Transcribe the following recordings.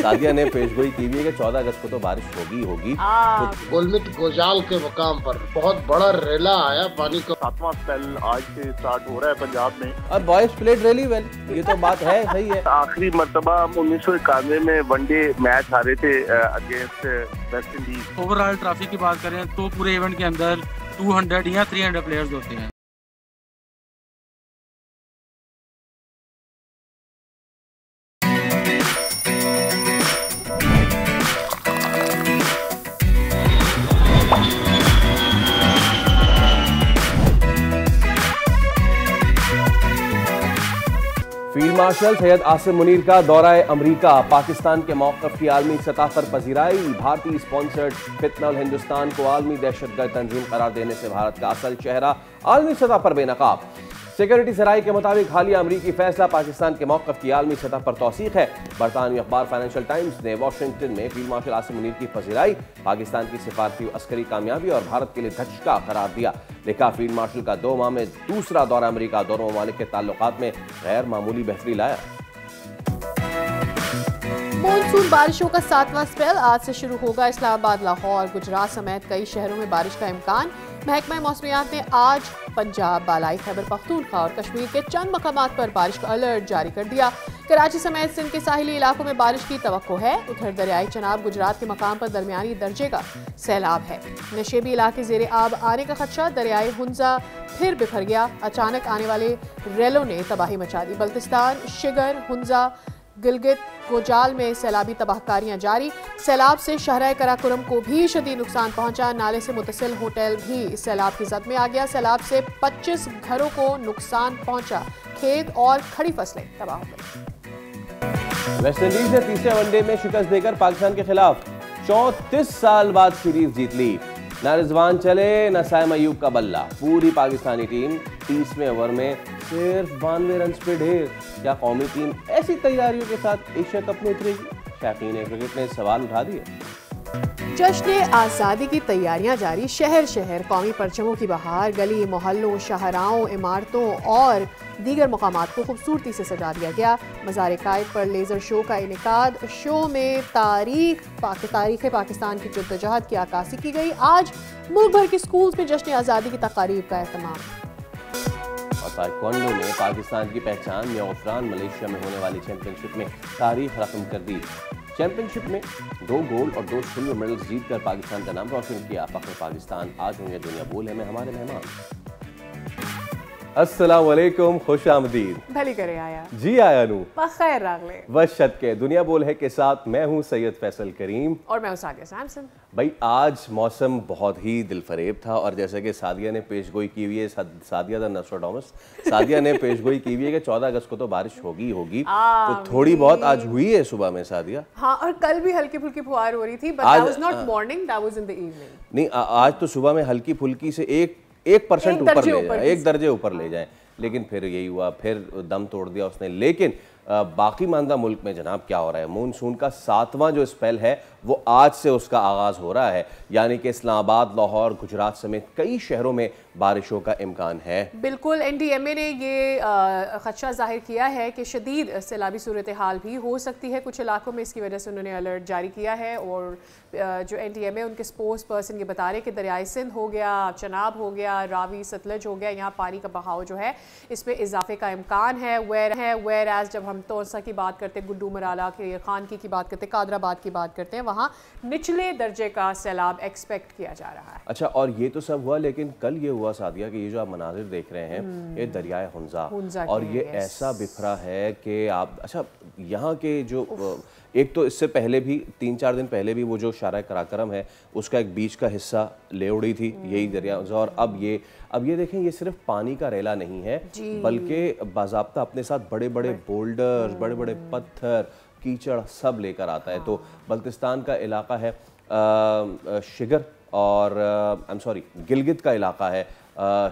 सादिया ने पेशगोई की भी है कि 14 अगस्त को तो बारिश होगी। तो गुलमिट गोजाल के मुकाम पर बहुत बड़ा रेला आया पानी का। 7वां स्पेल आज से स्टार्ट हो रहा है पंजाब में और बॉयज प्लेड रियली वेल, ये तो बात है, सही है। आखिरी मर्तबा 1991 में वनडे मैच हारे थे against West Indies. Overall trophy की बात करें तो पूरे इवेंट के अंदर 200 या 300 प्लेयर्स होते हैं। फील्ड मार्शल सैयद आसिम मुनीर का दौरा अमरीका, पाकिस्तान के मौक़िफ़ की आलमी सतह पर पजीराई। भारतीय स्पॉन्सर्ड फितनल हिंदुस्तान को आलमी दहशतगर्द तंजीम करार देने से भारत का असल चेहरा आलमी सतह पर बेनकाब। सिक्योरिटी सराय के मुताबिक हालिया अमरीकी फैसला पाकिस्तान के मौक़िफ़ की आलमी सतह पर तौसीक़ है। बरतानवी अखबार फाइनेंशियल टाइम्स ने वाशिंगटन में फील्ड मार्शल आसिम मुनीर की पजीराई पाकिस्तान की सिफारती अस्करी कामयाबी और भारत के लिए धचका करार दिया। लिखा, फील्ड मार्शल का 2 माह में दूसरा दौरा अमरीका दोनों ममालिक के ताल्लुकात में गैर मामूली बेहतरी लाया। मॉनसून बारिशों का 7वां स्पेल आज से शुरू होगा। इस्लामाबाद, लाहौर, गुजरात समेत कई शहरों में बारिश का इम्कान। महकमा मौसमियात ने आज पंजाब, बालाई खैबर पख्तूनख्वा और कश्मीर के चंद मकामात पर बारिश का अलर्ट जारी कर दिया। कराची समेत सिंध के साहिली इलाकों में बारिश की तवक्को है। उधर दरियाई चनाब गुजरात के मकाम पर दरमियानी दर्जे का सैलाब है। नशेबी इलाके जेर आब आने का खदशा। दरियाई हुंजा फिर बिखर गया। अचानक आने वाले रेलों ने तबाही मचा दी। बल्तिस्तान, शिगर, हुंजा, गिलगित, गोजाल में सैलाबी तबाहकारियां जारी। सैलाब से शहर कराकोरम को भी शदीद नुकसान पहुंचा। नाले से मुतसिल होटल भी इस सैलाब की जद में आ गया। सैलाब से 25 घरों को नुकसान पहुंचा। खेत और खड़ी फसलें तबाह हो गई। वेस्ट इंडीज ने तीसरे वनडे में शिकस्त देकर पाकिस्तान के खिलाफ 34 साल बाद सीरीज जीत ली। न रिजवान चले न साइम अयूब का बल्ला। पूरी पाकिस्तानी टीम 30वें ओवर में सिर्फ 92 रन पे ढेर। क्या कौमी टीम ऐसी तैयारियों के साथ एशिया कप में उतरेगी? शौकीन क्रिकेट ने सवाल उठा दिए। जश्न आज़ादी की तैयारियां जारी। शहर शहर कौमी परचमों की बहार। गली मोहल्लों, शाहराहों, इमारतों और दीगर मकामात को खूबसूरती से सजा दिया गया। मज़ार कायद पर लेज़र शो का इनेकाद। शो में तारीख पाकिस्तान की जद्दोजहद की अक्कासी की गई। आज मुल्क भर के स्कूल्स में जश्न आज़ादी की तकारीब का एहतमाम। और ताइक्वांडो ने पाकिस्तान की पहचान में मलेशिया में होने वाली चैंपियनशिप में तारीख रकम कर दी। चैंपियनशिप में 2 गोल्ड और 2 सिल्वर मेडल्स जीतकर पाकिस्तान का नाम रोशन किया। फख्र पाकिस्तान आज होंगे दुनिया बोल है में हमारे मेहमान। अस्सलाम वालेकुम, खुश आमदीद। भली करे आया जी आया नू बखैर रागले वशत के दुनिया बोल है के साथ मैं हूँ सैयद फैसल करीम और मैं हूं सादिया सैमसन। भाई आज मौसम बहुत ही दिलफरेब था और जैसे कि सादिया ने पेशगोई की हुई है, सादिया द नस्ट्राडामस, सादिया ने पेशगोई की हुई है कि 14 अगस्त को तो बारिश होगी। तो थोड़ी बहुत आज हुई है सुबह में सादिया। हाँ, और कल भी हल्की फुल्की फुहार हो रही थी, but that was not morning, that was in the evening. नहीं, आज तो सुबह में हल्की फुल्की से 1% ऊपर ले जाए, 1 दर्जे ऊपर ले जाए, लेकिन फिर यही हुआ, फिर दम तोड़ दिया उसने। लेकिन बाकी मानदा मुल्क में जनाब क्या हो रहा है? मानसून का 7वां जो स्पेल है वो आज से उसका आगाज़ हो रहा है, यानी कि इस्लामाबाद, लाहौर, गुजरात समेत कई शहरों में बारिशों का इम्कान है। बिल्कुल, NDMA ने ये खदशा जाहिर किया है कि शदीद सैलाबी सूरत हाल भी हो सकती है कुछ इलाकों में। इसकी वजह से उन्होंने अलर्ट जारी किया है। और जो NDMA उनके स्पोक्स पर्सन ये बता रहे हैं कि दरियाई सिंध हो गया, चनाब हो गया, रावी, सतलज हो गया, यहाँ पानी का बहाव जो है इसमें इजाफे का इम्कान है। वेयर एज जब हम तोसा की बात करते हैं, गुड्डू मराला के खानकी की बात करते हैं, कादराबाद की बात करते हैं, वहाँ निचले दर्जे का सैलाब एक्सपेक्ट किया जा रहा है। अच्छा, और ये तो सब हुआ, लेकिन कल ये हुआ सादिया कि ये जो आप मनाजिर देख रहे हैं ये दरियाए हुंजा और ये ऐसा बिखरा है कि आप, अच्छा यहाँ के जो एक तो इससे पहले भी 3-4 दिन पहले भी वो जो शारा कराकरम है उसका एक बीच का हिस्सा ले उड़ी थी यही दरिया हुंजा। और अब ये देखें, ये सिर्फ पानी का रेला नहीं है बल्कि बाज़ाब्ता अपने साथ बड़े बड़े बोल्डर्स, बड़े बड़े पत्थर, कीचड़ सब लेकर आता है। तो बल्तिस्तान का इलाका है शिगर और गिलगित का इलाका है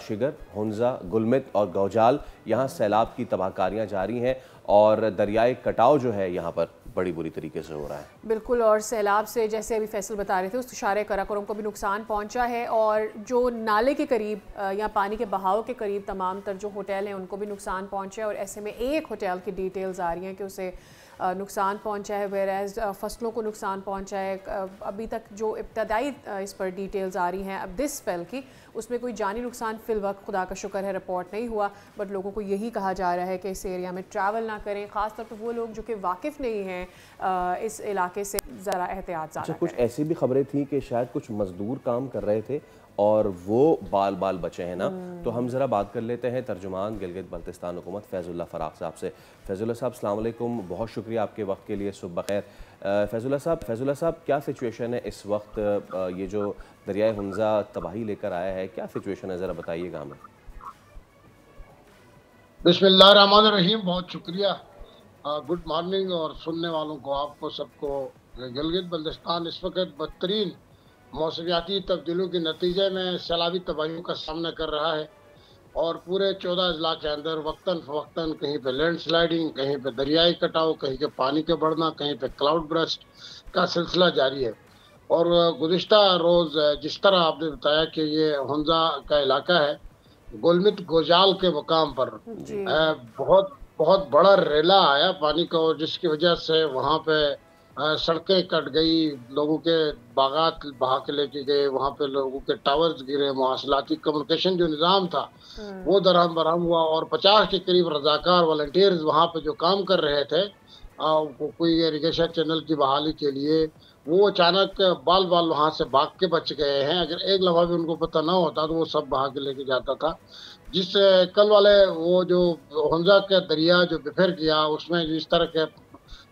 शिगर, हुंजा, गुलमित और गौजाल, यहाँ सैलाब की तबाहकारियाँ जारी हैं और दरियाए कटाव जो है यहाँ पर बड़ी बुरी तरीके से हो रहा है। बिल्कुल, और सैलाब से जैसे अभी फैसल बता रहे थे उस शारे कराकोरम को भी नुकसान पहुंचा है और जो नाले के करीब या पानी के बहाव के करीब तमाम तर जो होटल हैं उनको भी नुकसान पहुंचा है। और ऐसे में एक होटल की डिटेल्स आ रही हैं कि उसे नुकसान पहुंचा है, वेरएज फसलों को नुकसान पहुंचा है। अभी तक जो इब्तदाई इस पर डिटेल्स आ रही हैं अब दिस स्पेल की, उसमें कोई जानी नुकसान फ़िल वक्त खुदा का शुक्र है रिपोर्ट नहीं हुआ, बट लोगों को यही कहा जा रहा है कि इस एरिया में ट्रैवल ना करें, ख़ासतौर पर वो लोग जो कि वाकिफ़ नहीं हैं इस इलाके से, ज़रा एहतियात ज़्यादा कुछ ऐसी भी खबरें थी कि शायद कुछ मजदूर काम कर रहे थे और वो बाल बचे हैं ना। तो हम ज़रा बात कर लेते हैं तर्जुमान गिलगित बल्तिस्तान हुकूमत फैज़ुल्लाह फ़राख साहब से। फैज़ुल्लाह साहब अस्सलाम वालेकुम, बहुत शुक्रिया आपके वक्त के लिए, सुबह खैर। फैज़ुल्लाह साहब क्या सिचुएशन है इस वक्त, ये जो दरियाए हुंज़ा तबाही लेकर आया है, क्या सिचुएशन है, ज़रा बताइएगा हमें। बिस्मिल्लाहिर्रहमानिर्रहीम, बहुत शुक्रिया, गुड मॉर्निंग और सुनने वालों को, आपको सबको। गिलगित बल्तिस्तान इस वक्त बदतरीन मौसमियाती तब्दीलियों के नतीजे में सैलाबी तबाहियों का सामना कर रहा है और पूरे 14 अजला के अंदर वक्तन फ़वक्तन कहीं पे लैंड स्लाइडिंग, कहीं पे दरियाई कटाव, कहीं के पानी के बढ़ना, कहीं पे क्लाउड ब्रस्ट का सिलसिला जारी है। और गुज़िश्ता रोज़ जिस तरह आपने बताया कि ये हुंज़ा का इलाका है, गुलमित गोजाल के मकाम पर बहुत बहुत बड़ा रेला आया पानी का, और जिसकी वजह से वहाँ पे सड़कें कट गई, लोगों के बागात बहा के लेके गए, वहाँ पे लोगों के टावर्स गिरे, मवासलाती कम्युनिकेशन जो निज़ाम था वो दरहम बरहम हुआ, और 50 के करीब रजाकार वॉलंटियर्स वहाँ पे जो काम कर रहे थे कोई इरिगेशन चैनल की बहाली के लिए, वो अचानक बाल वहाँ से भाग के बच गए हैं। अगर एक लम्हा भी उनको पता ना होता तो वो सब बहा के लेके जाता था। जिससे कल वाले वो जो हुंज़ा का दरिया जो बिफर गया, उसमें जिस तरह के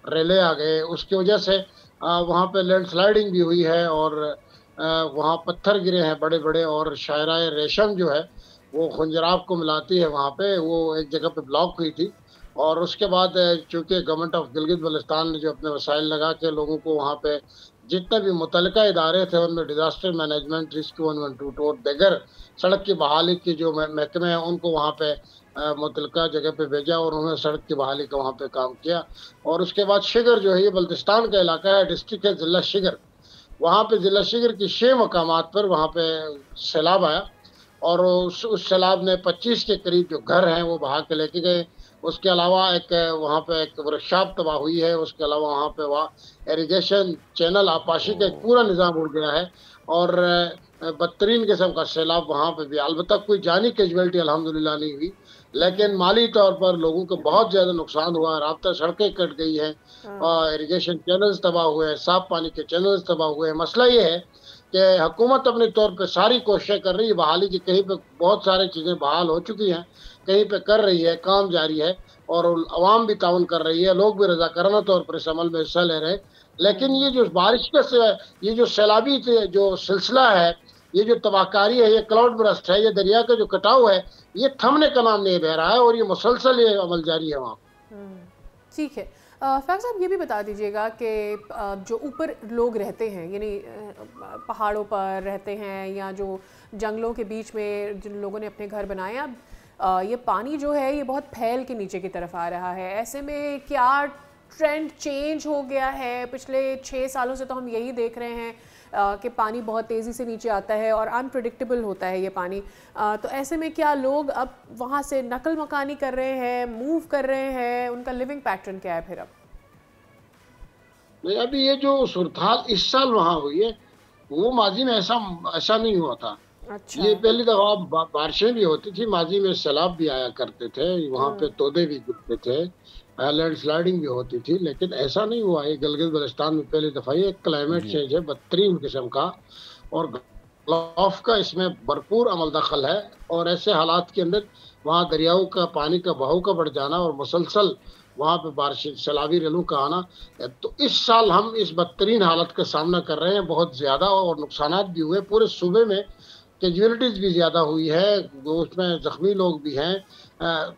रेले आ गए, उसकी वजह से वहाँ पे लैंडस्लाइडिंग भी हुई है और वहाँ पत्थर गिरे हैं बड़े बड़े, और शायराए रेशम जो है वो खुंजराब को मिलाती है वहाँ पे, वो एक जगह पे ब्लॉक हुई थी। और उसके बाद चूँकि गवर्नमेंट ऑफ गिलगित बल्तिस्तान ने जो अपने वसाइल लगा के लोगों को वहाँ पे जितने भी मुतल्लिका इदारे थे उनमें डिज़ास्टर मैनेजमेंट, रिस्क्यू 112 और दीगर सड़क की बहाली की जो महकमे हैं उनको वहाँ पे मुतल्लिका जगह पे भेजा और उन्होंने सड़क की बहाली का वहाँ पे काम किया। और उसके बाद शिगर जो है, ये बल्तिस्तान का इलाका है, डिस्ट्रिक्ट है ज़िला शिगर, वहाँ पे ज़िला शिगर की 6 मकामात पर वहाँ पे सैलाब आया और उस सैलाब ने 25 के करीब जो घर हैं वो बहा के लेके गए। उसके अलावा एक वहाँ पे एक वर्कशॉप तबाह हुई है, उसके अलावा वहाँ पे इरिगेशन चैनल आपाशी का एक पूरा निज़ाम उड़ गया है और बदतरीन किस्म का सैलाब वहाँ पे भी। अलबत्ता कोई जानी कैजुअल्टी अल्हम्दुलिल्लाह नहीं हुई, लेकिन माली तौर पर लोगों को बहुत ज़्यादा नुकसान हुआ। राब्ता सड़कें कट गई हैं और इरिगेशन चैनल्स तबाह हुए हैं, साफ पानी के चैनल्स तबाह हुए हैं। मसला ये है कि हुकूमत अपने तौर पे सारी कोशिशें कर रही है बहाली की, कहीं पे बहुत सारी चीज़ें बहाल हो चुकी हैं, कहीं पे कर रही है, काम जारी है और अवाम भी ताउन कर रही है, लोग भी रज़ाकाराना तौर पर इस अमल में हिस्सा ले रहे हैं। लेकिन ये जो बारिश का ये जो सैलाबी जो सिलसिला है, ये जो तबाहकारी है, ये क्लाउड ब्रस्ट है, ये दरिया का जो कटाव है, ये थमने का नाम नहीं ले रहा है और ये मुसलसल ये अमल जारी है वहाँ। ठीक है, फ़ैज़ साहब ये भी बता दीजिएगा कि जो ऊपर लोग रहते हैं, यानी पहाड़ों पर रहते हैं या जो जंगलों के बीच में जिन लोगों ने अपने घर बनाए हैं, अब ये पानी जो है ये बहुत फैल के नीचे की तरफ आ रहा है। ऐसे में क्या ट्रेंड चेंज हो गया है? पिछले 6 सालों से तो हम यही देख रहे हैं कि पानी बहुत तेज़ी से नीचे आता है और अनप्रेडिक्टेबल होता है ये पानी। तो ऐसे में क्या लोग अब वहाँ से नकल मकानी कर रहे हैं, मूव कर रहे हैं, उनका लिविंग पैटर्न क्या है फिर अब? नहीं, अभी ये जो सूरत इस साल वहाँ हुई है वो माजी में ऐसा नहीं हुआ था। अच्छा। ये पहली दफ़ा बारिशें भी होती थी, माजी में सैलाब भी आया करते थे, वहाँ पे तोदे भी गिरते थे, लैंड स्लाइडिंग भी होती थी, लेकिन ऐसा नहीं हुआ। ये गिलगित बल्तिस्तान में पहली दफ़ा ये क्लाइमेट चेंज है बदतरीन किस्म का और गल्फ का इसमें भरपूर अमल दखल है। और ऐसे हालात के अंदर वहाँ दरियाओं का पानी का बहाव का बढ़ जाना और मुसलसल वहाँ पे बारिश सैलाबी रेलों का आना, तो इस साल हम इस बदतरीन हालत का सामना कर रहे हैं बहुत ज़्यादा और नुकसानात भी हुए। पूरे सूबे में कैजुअलिटीज़ भी ज़्यादा हुई है, उसमें ज़ख्मी लोग भी हैं।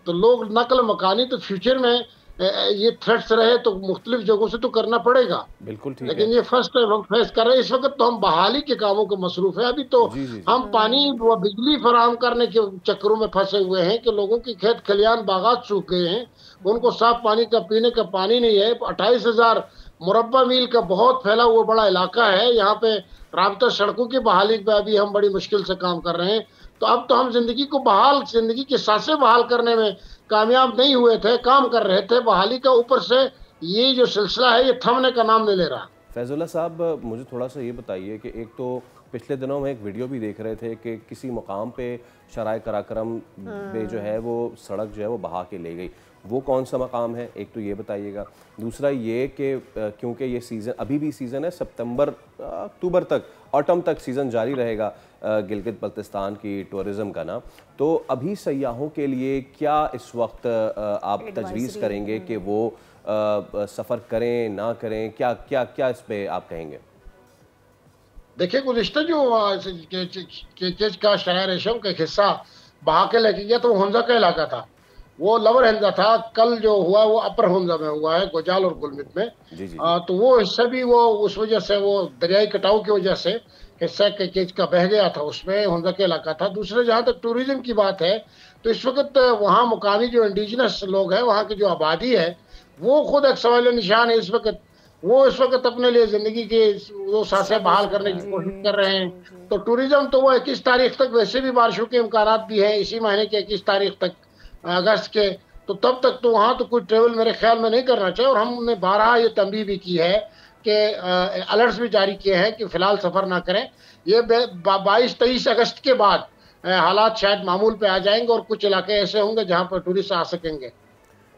तो लोग नकल मकानी तो फ्यूचर में ये थ्रेट्स रहे तो मुख्तलिफ जगहों से तो करना पड़ेगा, बिल्कुल ठीक लेकिन है। ये फर्स्ट टाइम हम फेस कर रहे हैं। इस वक्त तो हम बहाली के कामों को मसरूफ है। अभी तो हम पानी व बिजली फराहम करने के चक्करों में फंसे हुए हैं कि लोगों की खेत खलियान बागात सूख गए हैं, उनको साफ पानी का पीने का पानी नहीं है। 28,000 मुरब्बा मील का बहुत फैला हुआ बड़ा इलाका है। यहाँ पे राब्ता सड़कों की बहाली पे अभी हम बड़ी मुश्किल से काम कर रहे हैं। तो अब तो हम जिंदगी की सांसें बहाल करने में कामयाब नहीं हुए थे, काम कर रहे थे। बहाली का ऊपर से ये जो सिलसिला है ये थमने का नाम नहीं ले रहा। फैजुल्ला साहब, मुझे थोड़ा सा ये बताइए कि एक तो पिछले दिनों में एक वीडियो भी देख रहे थे कि किसी मुकाम पे शराय कराक्रम में जो है वो सड़क जो है वो बहा के ले गई, वो कौन सा मकाम है, एक तो ये बताइएगा। दूसरा ये कि क्योंकि ये सीज़न अभी भी सीज़न है, सितंबर अक्टूबर तक, ऑटम तक सीज़न जारी रहेगा गिलगित बल्तिस्तान की टूरिज़्म का ना, तो अभी सयाहों के लिए क्या इस वक्त आप तजवीज़ करेंगे कि वो सफ़र करें ना करें, क्या क्या क्या इस पे आप कहेंगे? देखिए, गुज़िश्ता जो केच का शराय रेशम का हिस्सा बहा के लेके गया तो हुंजा का इलाका था, वो लोअर हिंजा था। कल जो हुआ वो अपर हुंजा में हुआ है, गोजाल और गुलमित में। जी जी। तो वो हिस्सा भी वो उस वजह से, वो दरियाई कटाव की वजह से हिस्सा के केच का बह गया था, उसमें हुंजा का इलाका था। दूसरे, जहाँ तक टूरिज्म की बात है तो इस वक्त वहाँ मुकामी जो इंडिजिनस लोग हैं, वहाँ की जो आबादी है, वो खुद एक सवाल निशान है इस वक्त। वो इस वक्त अपने लिए जिंदगी के वो सांसें बहाल करने की कोशिश कर रहे हैं। तो टूरिज्म तो वो 21 तारीख तक, वैसे भी बारिशों के इम्कान भी हैं इसी महीने के 21 तारीख तक, अगस्त के, तो तब तक तो वहाँ तो कोई ट्रेवल मेरे ख्याल में नहीं करना चाहिए। और हमने 12 ये तंबीह भी की है कि अलर्ट्स भी जारी किए हैं कि फिलहाल सफ़र ना करें। ये 22-23 अगस्त के बाद हालात शायद मामूल पे आ जाएंगे और कुछ इलाके ऐसे होंगे जहाँ पर टूरिस्ट आ सकेंगे।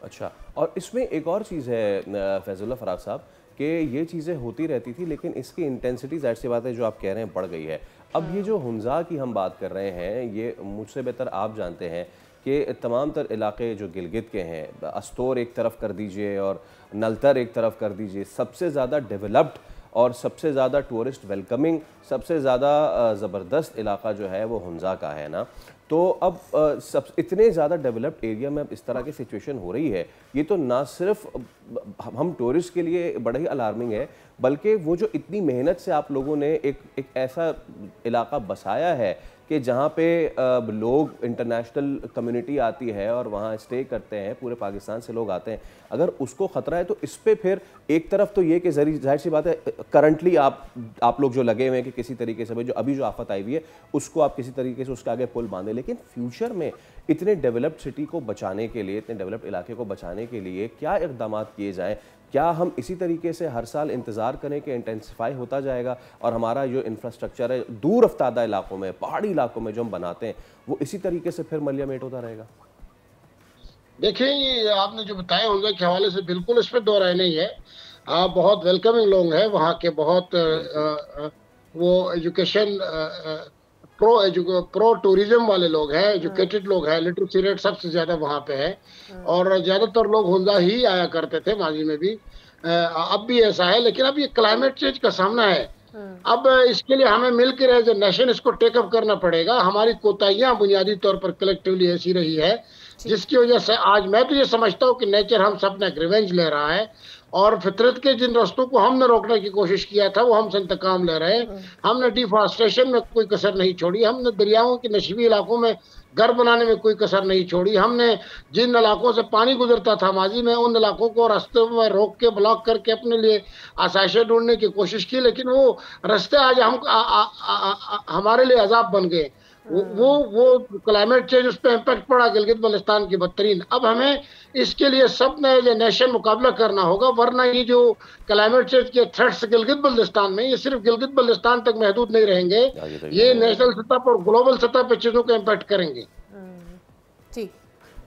अच्छा, और इसमें एक और चीज़ है फैजुल्ला फराग साहब कि ये चीज़ें होती रहती थी, लेकिन इसकी इंटेंसिटी ज़ाहिर सी बात है जो आप कह रहे हैं बढ़ गई है। अब ये जो हुंजा की हम बात कर रहे हैं, ये मुझसे बेहतर आप जानते हैं कि तमाम तर इलाके जो गिलगित के हैं, अस्तोर एक तरफ कर दीजिए और नलतर एक तरफ कर दीजिए, सबसे ज़्यादा डेवलप्ड और सबसे ज़्यादा टूरिस्ट वेलकमिंग, सबसे ज़्यादा ज़बरदस्त इलाका जो है वो हुंजा का है ना। तो अब सब इतने ज़्यादा डेवलप्ड एरिया में अब इस तरह की सिचुएशन हो रही है, ये तो ना सिर्फ हम टूरिस्ट के लिए बड़ा ही अलार्मिंग है, बल्कि वो जो इतनी मेहनत से आप लोगों ने एक ऐसा इलाका बसाया है कि जहाँ पे लोग, इंटरनेशनल कम्युनिटी आती है और वहाँ स्टे करते हैं, पूरे पाकिस्तान से लोग आते हैं, अगर उसको ख़तरा है तो इस पे फिर एक तरफ तो ये कि जाहिर सी बात है करंटली आप लोग जो लगे हुए हैं कि किसी तरीके से जो अभी जो आफत आई हुई है उसको आप किसी तरीके से उसके आगे पुल बांधें, लेकिन फ्यूचर में इतने डेवलप्ड सिटी को बचाने के लिए, इतने डेवलप्ड इलाके को बचाने के लिए क्या इक़दाम किए जाएँ? क्या हम इसी तरीके से हर साल इंतज़ार करें कि इंटेंसिफाई होता जाएगा और हमारा जो इंफ्रास्ट्रक्चर है दूर अफ्तादा इलाकों में, पहाड़ी इलाकों में जो हम बनाते हैं, वो इसी तरीके से फिर मलियामेट होता रहेगा? देखिए, ये आपने जो बताया हुंजा के हवाले से बिल्कुल इस पर दो राय नहीं है। बहुत वेलकमिंग लोग हैं वहाँ के, बहुत वो एजुकेशन प्रो टूरिज्म वाले लोग हैं, एजुकेटेड लोग हैं, लिटरेसी रेट सबसे ज्यादा वहाँ पे है। और ज्यादातर लोग हुंजा ही आया करते थे माजी में भी, अब भी ऐसा है। लेकिन अब ये क्लाइमेट चेंज का सामना है, अब इसके लिए हमें मिलकर एज ए नेशन इसको टेकअप करना पड़ेगा। हमारी कोताहियां बुनियादी तौर पर कलेक्टिवली ऐसी रही है जिसकी वजह से आज मैं तो ये समझता हूँ कि नेचर हम सब ने रिवेंज ले रहा है और फितरत के जिन रास्तों को हमने रोकने की कोशिश किया था वो हमसे इंतकाम ले रहे हैं। हमने डिफॉरेस्टेशन में कोई कसर नहीं छोड़ी, हमने दरियाओं के नशीबी इलाकों में घर बनाने में कोई कसर नहीं छोड़ी, हमने जिन इलाकों से पानी गुजरता था माजी में उन इलाकों को रास्ते में रोक के ब्लॉक करके अपने लिए आसाइशें ढूंढने की कोशिश की, लेकिन वो रास्ते आज हमारे लिए अजाब बन गए। वो क्लाइमेट चेंज, उस पर इम्पैक्ट पड़ा गिलगित बल्तिस्तान की बदतरीन। अब हमें इसके लिए सब ने जो नेशन मुकाबला करना होगा, वरना ये जो क्लाइमेट चेंज के थ्रेट्स गिलगित बल्तिस्तान में, ये सिर्फ गिलगित बल्तिस्तान तक महदूद नहीं रहेंगे, ये नेशनल सतह पर, ग्लोबल सतह पर चीजों को इम्पैक्ट करेंगे। ठीक,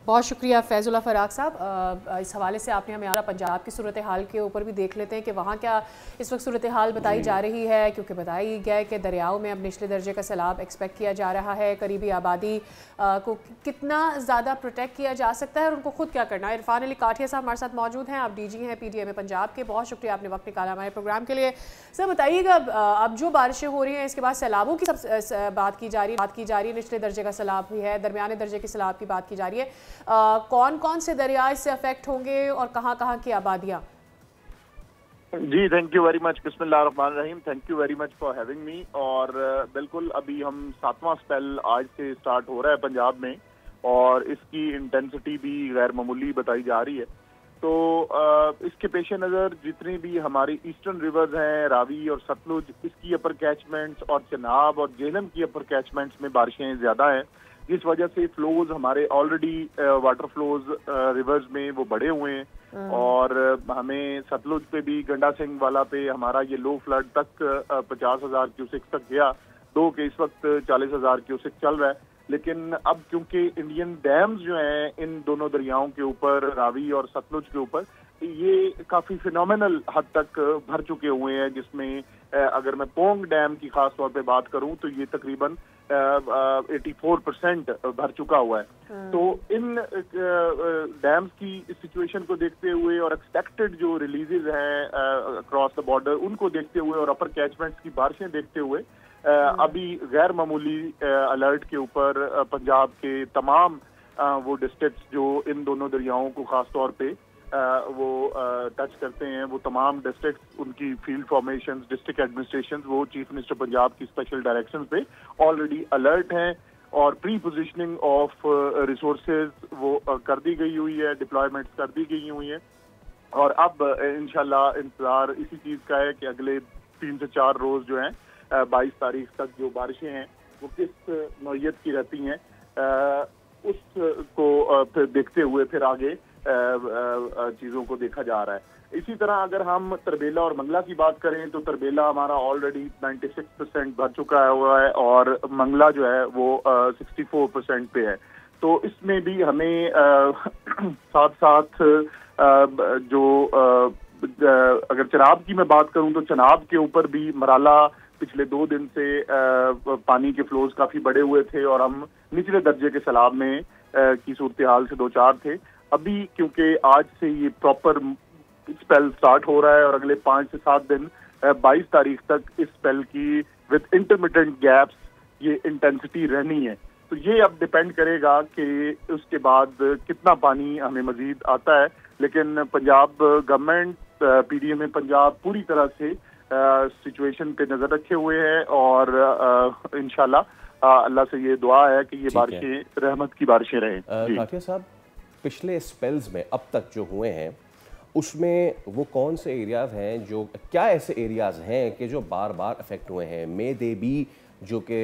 बहुत शुक्रिया फैजुल्ला फराग साहब। इस हवाले से आपने हमें पंजाब की सूरत हाल के ऊपर भी देख लेते हैं कि वहाँ क्या इस वक्त सूरत हाल बताई जा रही है, क्योंकि बताई गया है कि दरियाओं में अब निचले दर्जे का सैलाब एक्सपेक्ट किया जा रहा है। करीबी आबादी को कितना ज़्यादा प्रोटेक्ट किया जा सकता है और उनको खुद क्या करना है। इरफान अली काठिया साहब हमारे साथ मौजूद हैं, आप DG हैं PDM पंजाब के। बहुत शुक्रिया, आपने वक्त निकाला हमारे प्रोग्राम के लिए। सर बताइएगा, अब जो बारिशें हो रही हैं इसके बाद सैलाबों की सब बात की जा रही है, निचले दर्जे का सैलाब भी है, दरमियाने दर्जे के सैलाब की बात की जा रही है। कौन कौन से दरिया इससे अफेक्ट होंगे और कहाँ कहाँ की आबादियाँ? जी, थैंक यू वेरी मच। बिस्मिल्लाहिर्रहमानिर्रहीम। Thank you very much for having me. और बिल्कुल अभी हम 7वां स्पेल आज से स्टार्ट हो रहा है पंजाब में और इसकी इंटेंसिटी भी गैर मामूली बताई जा रही है। तो इसके पेश नज़र जितनी भी हमारी ईस्टर्न रिवर्स हैं, रावी और सतलुज, इसकी अपर कैचमेंट्स और चनाब और जेहलम की अपर कैचमेंट्स में बारिशें ज़्यादा हैं, जिस वजह से फ्लोज हमारे ऑलरेडी वाटर फ्लोज रिवर्स में वो बढ़े हुए हैं और हमें सतलुज पे भी गंडा सिंह वाला पे हमारा ये लो फ्लड तक 50,000 क्यूसेक तक गया। 2 के इस वक्त 40,000 क्यूसेक चल रहा है। लेकिन अब क्योंकि इंडियन डैम्स जो हैं इन दोनों दरियाओं के ऊपर, रावी और सतलुज के ऊपर, ये काफी फिनोमिनल हद तक भर चुके हुए हैं, जिसमें अगर मैं पोंग डैम की खास तौर पे बात करूं तो ये तकरीबन 84% भर चुका हुआ है। तो इन डैम्स की सिचुएशन को देखते हुए और एक्सपेक्टेड जो रिलीजेज हैं अक्रॉस द बॉर्डर, उनको देखते हुए और अपर कैचमेंट्स की बारिशें देखते हुए अभी गैर मामूली अलर्ट के ऊपर पंजाब के तमाम वो डिस्ट्रिक्ट्स जो इन दोनों दरियाओं को खास तौर पे वो टच करते हैं, वो तमाम डिस्ट्रिक्ट्स, उनकी फील्ड फॉर्मेशंस, डिस्ट्रिक्ट एडमिनिस्ट्रेशन, वो चीफ मिनिस्टर पंजाब की स्पेशल डायरेक्शन पे ऑलरेडी अलर्ट हैं और प्री पोजिशनिंग ऑफ रिसोर्सेज वो कर दी गई हुई है, डिप्लॉयमेंट्स कर दी गई हुई है। और अब इंशाल्लाह इंतजार इसी चीज का है कि अगले 3 से 4 रोज जो हैं 22 तारीख तक जो बारिशें हैं वो किस नौयत की रहती हैं, उसको फिर देखते हुए फिर आगे चीज़ों को देखा जा रहा है। इसी तरह अगर हम तरबेला और मंगला की बात करें तो तरबेला हमारा ऑलरेडी 96% भर चुका हुआ है और मंगला जो है वो 64% पे है। तो इसमें भी हमें साथ साथ जो अगर चनाब की मैं बात करूं तो चनाब के ऊपर भी मराला पिछले 2 दिन से पानी के फ्लोज काफी बढ़े हुए थे और हम निचले दर्जे के सैलाब में की सूरत हाल से 2-4 थे। अभी क्योंकि आज से ये प्रॉपर स्पेल स्टार्ट हो रहा है और अगले 5 से 7 दिन 22 तारीख तक इस स्पेल की विद इंटरमिटेंट गैप्स ये इंटेंसिटी रहनी है। तो ये अब डिपेंड करेगा कि उसके बाद कितना पानी हमें मजीद आता है। लेकिन पंजाब गवर्नमेंट, पीडीएम पंजाब पूरी तरह से सिचुएशन पे नजर रखे हुए हैं और इंशाल्लाह अल्लाह से ये दुआ है कि ये बारिशें रहमत की बारिशें रहें। काटिया साहब, पिछले स्पेल्स में अब तक जो हुए हैं उसमें वो कौन से एरियाज हैं, जो क्या ऐसे एरियाज हैं कि जो बार बार अफेक्ट हुए हैं? मे देवी जो कि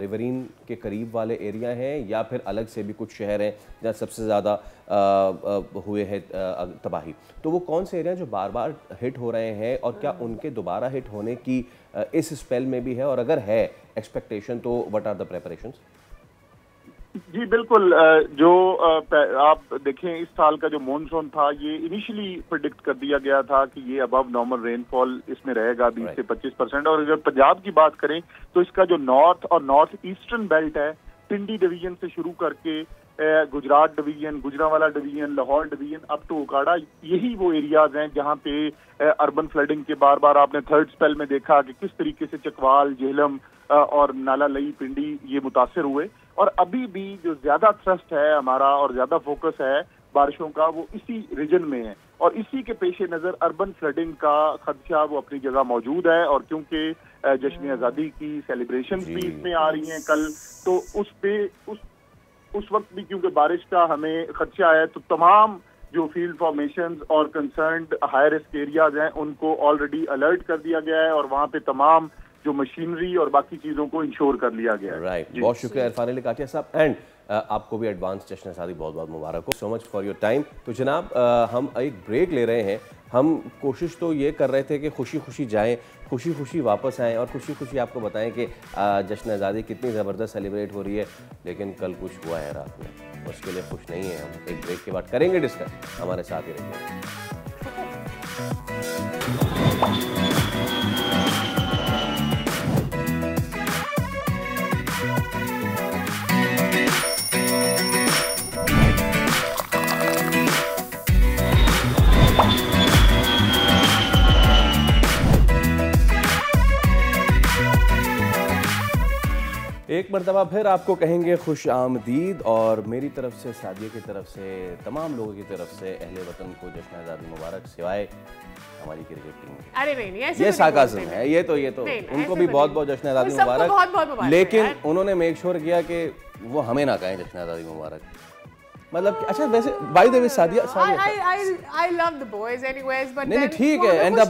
रिवरीन के करीब वाले एरिया हैं या फिर अलग से भी कुछ शहर हैं जहाँ सबसे ज़्यादा हुए हैं तबाही, तो वो कौन से एरिया जो बार बार हिट हो रहे हैं और क्या उनके दोबारा हिट होने की इस स्पेल में भी है, और अगर है एक्सपेक्टेशन तो व्हाट आर द प्रेपरेशंस? जी बिल्कुल, जो आप देखें इस साल का जो मॉनसून था ये इनिशियली प्रेडिक्ट कर दिया गया था कि ये अबव नॉर्मल रेनफॉल इसमें रहेगा 20 से 25%। और अगर पंजाब की बात करें तो इसका जो नॉर्थ और नॉर्थ ईस्टर्न बेल्ट है, पिंडी डिवीजन से शुरू करके Gujrat division, Gujranwala division, Lahore division up to Okara, यही वो एरियाज हैं जहां पे अर्बन फ्लडिंग के बार बार आपने थर्ड स्पेल में देखा कि किस तरीके से चकवाल, झेलम और नाला लई, पिंडी ये मुतासर हुए। और अभी भी जो ज्यादा थ्रस्ट है हमारा और ज्यादा फोकस है बारिशों का वो इसी रीजन में है और इसी के पेश नजर अर्बन फ्लडिंग का खदशा वो अपनी जगह मौजूद है। और क्योंकि जश्न आज़ादी की सेलिब्रेशन भी इसमें आ रही हैं कल, तो उस वक्त भी क्योंकि बारिश का हमें खदशा है, तो तमाम जो फील्ड फॉर्मेशंस और कंसर्न्ड हाई रिस्क एरियाज हैं उनको ऑलरेडी अलर्ट कर दिया गया है और वहाँ पे तमाम जो मशीनरी और बाकी चीजों को इंश्योर कर लिया गया है। राइट, बहुत शुक्रिया इरफान अली काटिया साहब, एंड आपको भी एडवांस जश्न आज़ादी बहुत बहुत मुबारक हो। So much for your time. तो जनाब हम एक ब्रेक ले रहे हैं। हम कोशिश तो ये कर रहे थे कि खुशी खुशी जाएं, खुशी खुशी वापस आएं और खुशी खुशी आपको बताएं कि जश्न आज़ादी कितनी ज़बरदस्त सेलिब्रेट हो रही है, लेकिन कल कुछ हुआ है रात में, उसके लिए खुश नहीं है हम। एक ब्रेक के बाद करेंगे डिस्कस, हमारे साथ ही रहिए। एक मरतबा फिर आपको कहेंगे खुश आमदीद, और मेरी तरफ से, सादिया की तरफ से, तमाम लोगों की तरफ से अहले वतन को जश्न आज़ादी मुबारक, सिवाय हमारी क्रिकेट टीम के। अरे नहीं, ऐसे ये साकाज़म है, ये तो उनको भी बहुत बहुत जश्न आज़ादी मुबारक, लेकिन उन्होंने मेक श्योर किया कि वो हमें ना कहें जश्न आज़ादी मुबारक। मतलब अच्छा, वैसे by the way Sadia I love the boys anyways, but नहीं ठीक है, and the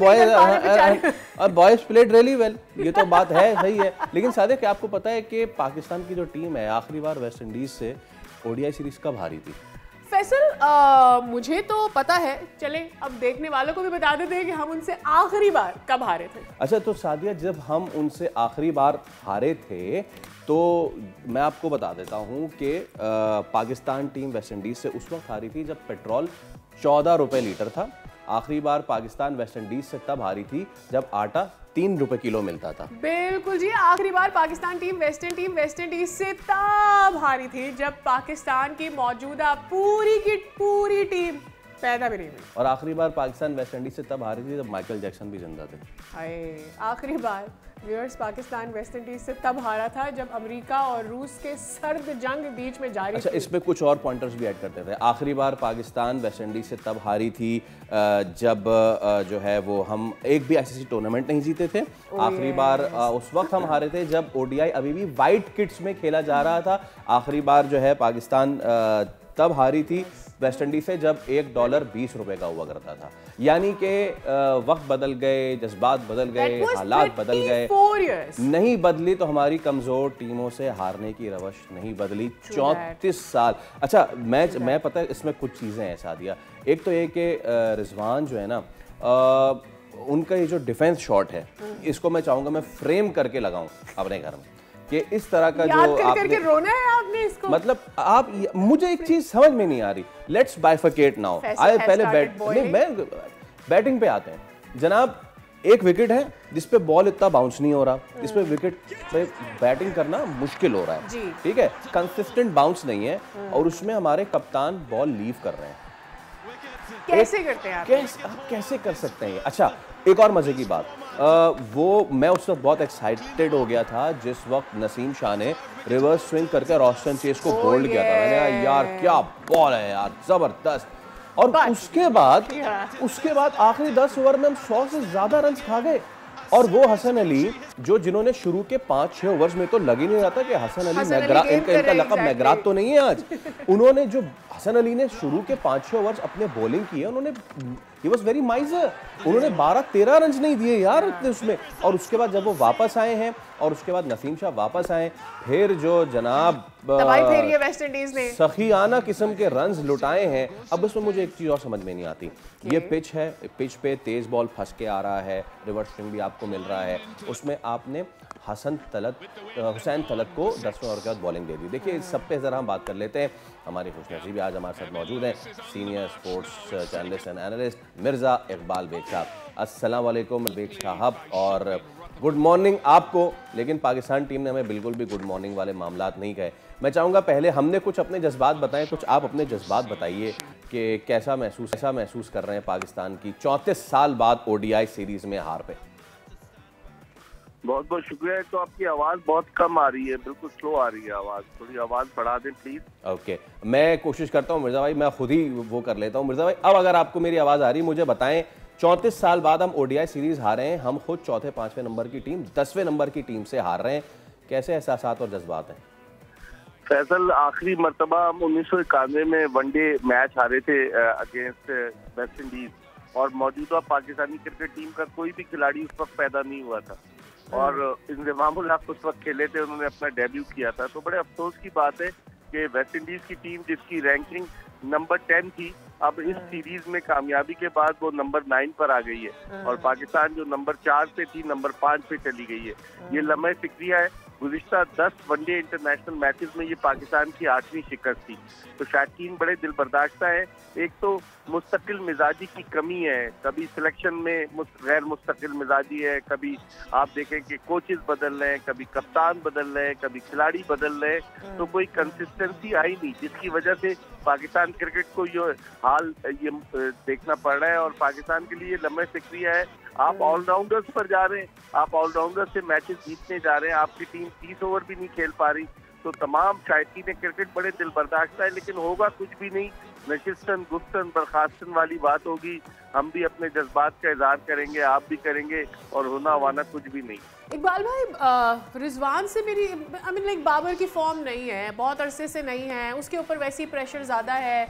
boys played really well, ये तो बात है, सही है। लेकिन सादिया, क्या आपको पता है कि पाकिस्तान की जो टीम है आखिरी बार वेस्ट इंडीज से ओडीआई सीरीज कब हारी थी? फैसल, मुझे तो पता है, चले अब देखने वालों को भी बता देते हैं कि हम उनसे आखिरी बार कब हारे थे। अच्छा, तो सादिया, जब हम उनसे आखिरी बार हारे थे तो मैं आपको बता देता हूं कि पाकिस्तान टीम वेस्ट इंडीज से उस वक्त हारी थी जब पेट्रोल 14 रुपए लीटर था। आखिरी बार पाकिस्तान वेस्ट इंडीज से तब हारी थी जब आटा 3 रुपए किलो मिलता था। बिल्कुल जी, आखिरी बार पाकिस्तान टीम वेस्ट इंडीज से तब हारी थी जब पाकिस्तान की मौजूदा पूरी की पूरी टीम पैदा भी नहीं हुई। और आखिरी बार पाकिस्तान वेस्ट इंडीज से तब हारी थी जब माइकल जैक्सन भी जिंदा थे। हाय, आखिरी बार व्यूअर्स पाकिस्तान वेस्ट इंडीज से तब हारा था जब अमेरिका और रूस के सर्द जंग बीच में जारी अच्छा, इसमें कुछ और पॉइंटर्स भी ऐड करते थे। आखिरी बार पाकिस्तान वेस्ट इंडीज से तब हारी थी जब जो है वो हम एक भी आईसीसी टूर्नामेंट नहीं जीते थे। आखिरी बार उस वक्त हम हारे थे जब ओडीआई अभी भी वाइट किट्स में खेला जा रहा था। आखिरी बार जो है पाकिस्तान तब हारी थी वेस्ट इंडीज से जब $1 20 रुपए का हुआ करता था। यानी कि वक्त बदल गए, जज्बात बदल गए, हालात बदल गए। नहीं बदली तो हमारी कमजोर टीमों से हारने की रवश नहीं बदली। 34 साल। अच्छा, मैं पता है इसमें कुछ चीज़ें हैं सादिया। एक तो ये कि रिजवान जो है ना, उनका ये जो डिफेंस शॉट है, इसको मैं चाहूँगा मैं फ्रेम करके लगाऊँ अपने घर में कि इस तरह का जो आपने रोना है आपने इसको। मतलब आप, मुझे एक चीज समझ में नहीं आ रही। Let's बाइफिकेट now. आए पहले बैटिंग पे आते हैं जनाब। एक विकेट है जिस पे बॉल इतना बाउंस नहीं हो रहा, जिस पे विकेट पे बैटिंग करना मुश्किल हो रहा है, ठीक है, कंसिस्टेंट बाउंस नहीं है, और उसमें हमारे कप्तान बॉल लीव कर रहे हैं। कैसे करते हैं आप? कैसे कर सकते हैं? अच्छा, एक और मजे की बात, वो मैं उस वक्त बहुत एक्साइटेड हो गया था जिस वक्त नसीम शाह ने रिवर्स स्विंग करके रॉस्टन चेस को बोल्ड किया था। मैंने कहा यार क्या बॉल है यार, जबरदस्त। और उसके बाद आखिरी 10 ओवर में हम 100 से ज्यादा रन खा गए। और वो हसन अली जिन्होंने शुरू के 5-6 ओवर्स में तो लग ही नहीं रहा था कि हसन अली इनका लक़ब मैगरात तो नहीं है आज। उन्होंने जो हसन अली ने शुरू के 5-6 ओवर्स अपने बॉलिंग की है, उन्होंने ही वाज वेरी माइजर। उन्होंने 12-13 रन नहीं दिए यार उसमें। और उसके बाद जब वो वापस आए हैं और उसके बाद नसीम शाह वापस आए, फिर जो जनाब वेस्ट इंडीज ने सखियाना किस्म के रन्स लुटाए हैं। अब इसमें मुझे एक चीज और समझ में नहीं आती। ये पिच है, पिच पे तेज बॉल फंस के आ रहा है, रिवर्स स्विंग भी आपको मिल रहा है, उसमें आपने हुसैन तलत को 10वें ओवर के बाद बॉलिंग दे दी। देखिए, इस सब पे जरा हम बात कर लेते हैं। हमारी खुशनसीबी आज हमारे साथ मौजूद हैं senior sports journalist and analyst Mirza Iqbal Baig sahab. अस्सलाम वालेकुम बेग साहब, और गुड मॉर्निंग आपको। लेकिन पाकिस्तान टीम ने हमें बिल्कुल भी गुड मॉर्निंग वाले मामलात नहीं कहे। मैं चाहूँगा पहले हमने कुछ अपने जज्बात बताएं, कुछ आप अपने जज्बात बताइए कि कैसा महसूस कर रहे हैं पाकिस्तान की 34 साल बाद ओडीआई सीरीज में हार पे। बहुत बहुत शुक्रिया। तो आपकी आवाज़ बहुत कम आ रही है, बिल्कुल स्लो आ रही है आवाज़, थोड़ी आवाज़ बढ़ा दें प्लीज़। ओके, मैं कोशिश करता हूँ मिर्ज़ा भाई, मैं खुद ही वो कर लेता हूँ। मिर्ज़ा भाई, अब अगर आपको मेरी आवाज़ आ रही है मुझे बताएं, 34 साल बाद हम ओडीआई सीरीज हारे हैं, हम खुद 4-5वें नंबर की टीम 10वें नंबर की टीम से हार रहे हैं, कैसे एहसासात और जज्बात हैं? फैसल, आखिरी मरतबा हम 1991 में वनडे मैच हारे थे अगेंस्ट वेस्ट इंडीज, और मौजूदा पाकिस्तानी क्रिकेट टीम का कोई भी खिलाड़ी उस वक्त पैदा नहीं हुआ था, और इंज़मामुल हक उस वक्त खेले थे, उन्होंने अपना डेब्यू किया था। तो बड़े अफसोस की बात है कि वेस्ट इंडीज की टीम जिसकी रैंकिंग नंबर 10 थी, अब इस सीरीज में कामयाबी के बाद वो नंबर 9 पर आ गई है, और पाकिस्तान जो नंबर 4 पे थी नंबर 5 पे चली गई है। ये लम्हे फिक्रिया है। गुज़िश्ता 10 वनडे इंटरनेशनल मैचेस में ये पाकिस्तान की 8वीं शिकस्त थी। तो शायकीन बड़े दिल बर्दाश्ता है। एक तो मुस्तकिल मिजाजी की कमी है, कभी सिलेक्शन में गैर मुस्तकिल मिजाजी है, कभी आप देखें कि कोचेस बदल रहे हैं, कभी कप्तान बदल रहे हैं, कभी खिलाड़ी बदल रहे हैं, तो कोई कंसिस्टेंसी आई नहीं, जिसकी वजह से पाकिस्तान क्रिकेट को ये हाल ये देखना पड़ रहा है। और पाकिस्तान के लिए लम्हे फिक्रिया है। आप ऑलराउंडर्स पर जा रहे हैं, आप ऑलराउंडर से मैचेस जीतने जा रहे हैं, आपकी टीम 30 ओवर भी नहीं खेल पा रही। तो तमाम शायकीन क्रिकेट बड़े दिल बर्दाश्त है, लेकिन होगा कुछ भी नहीं। नशिस्तन गुफ्तन बर्खास्तन वाली बात होगी। हम भी अपने जज्बात का इजहार करेंगे, आप भी करेंगे, और होना वाना कुछ भी नहीं। इकबाल भाई, रिजवान से मेरी लाइक बाबर की फॉर्म नहीं है, बहुत अरसे से नहीं है, उसके ऊपर वैसी प्रेशर ज़्यादा है।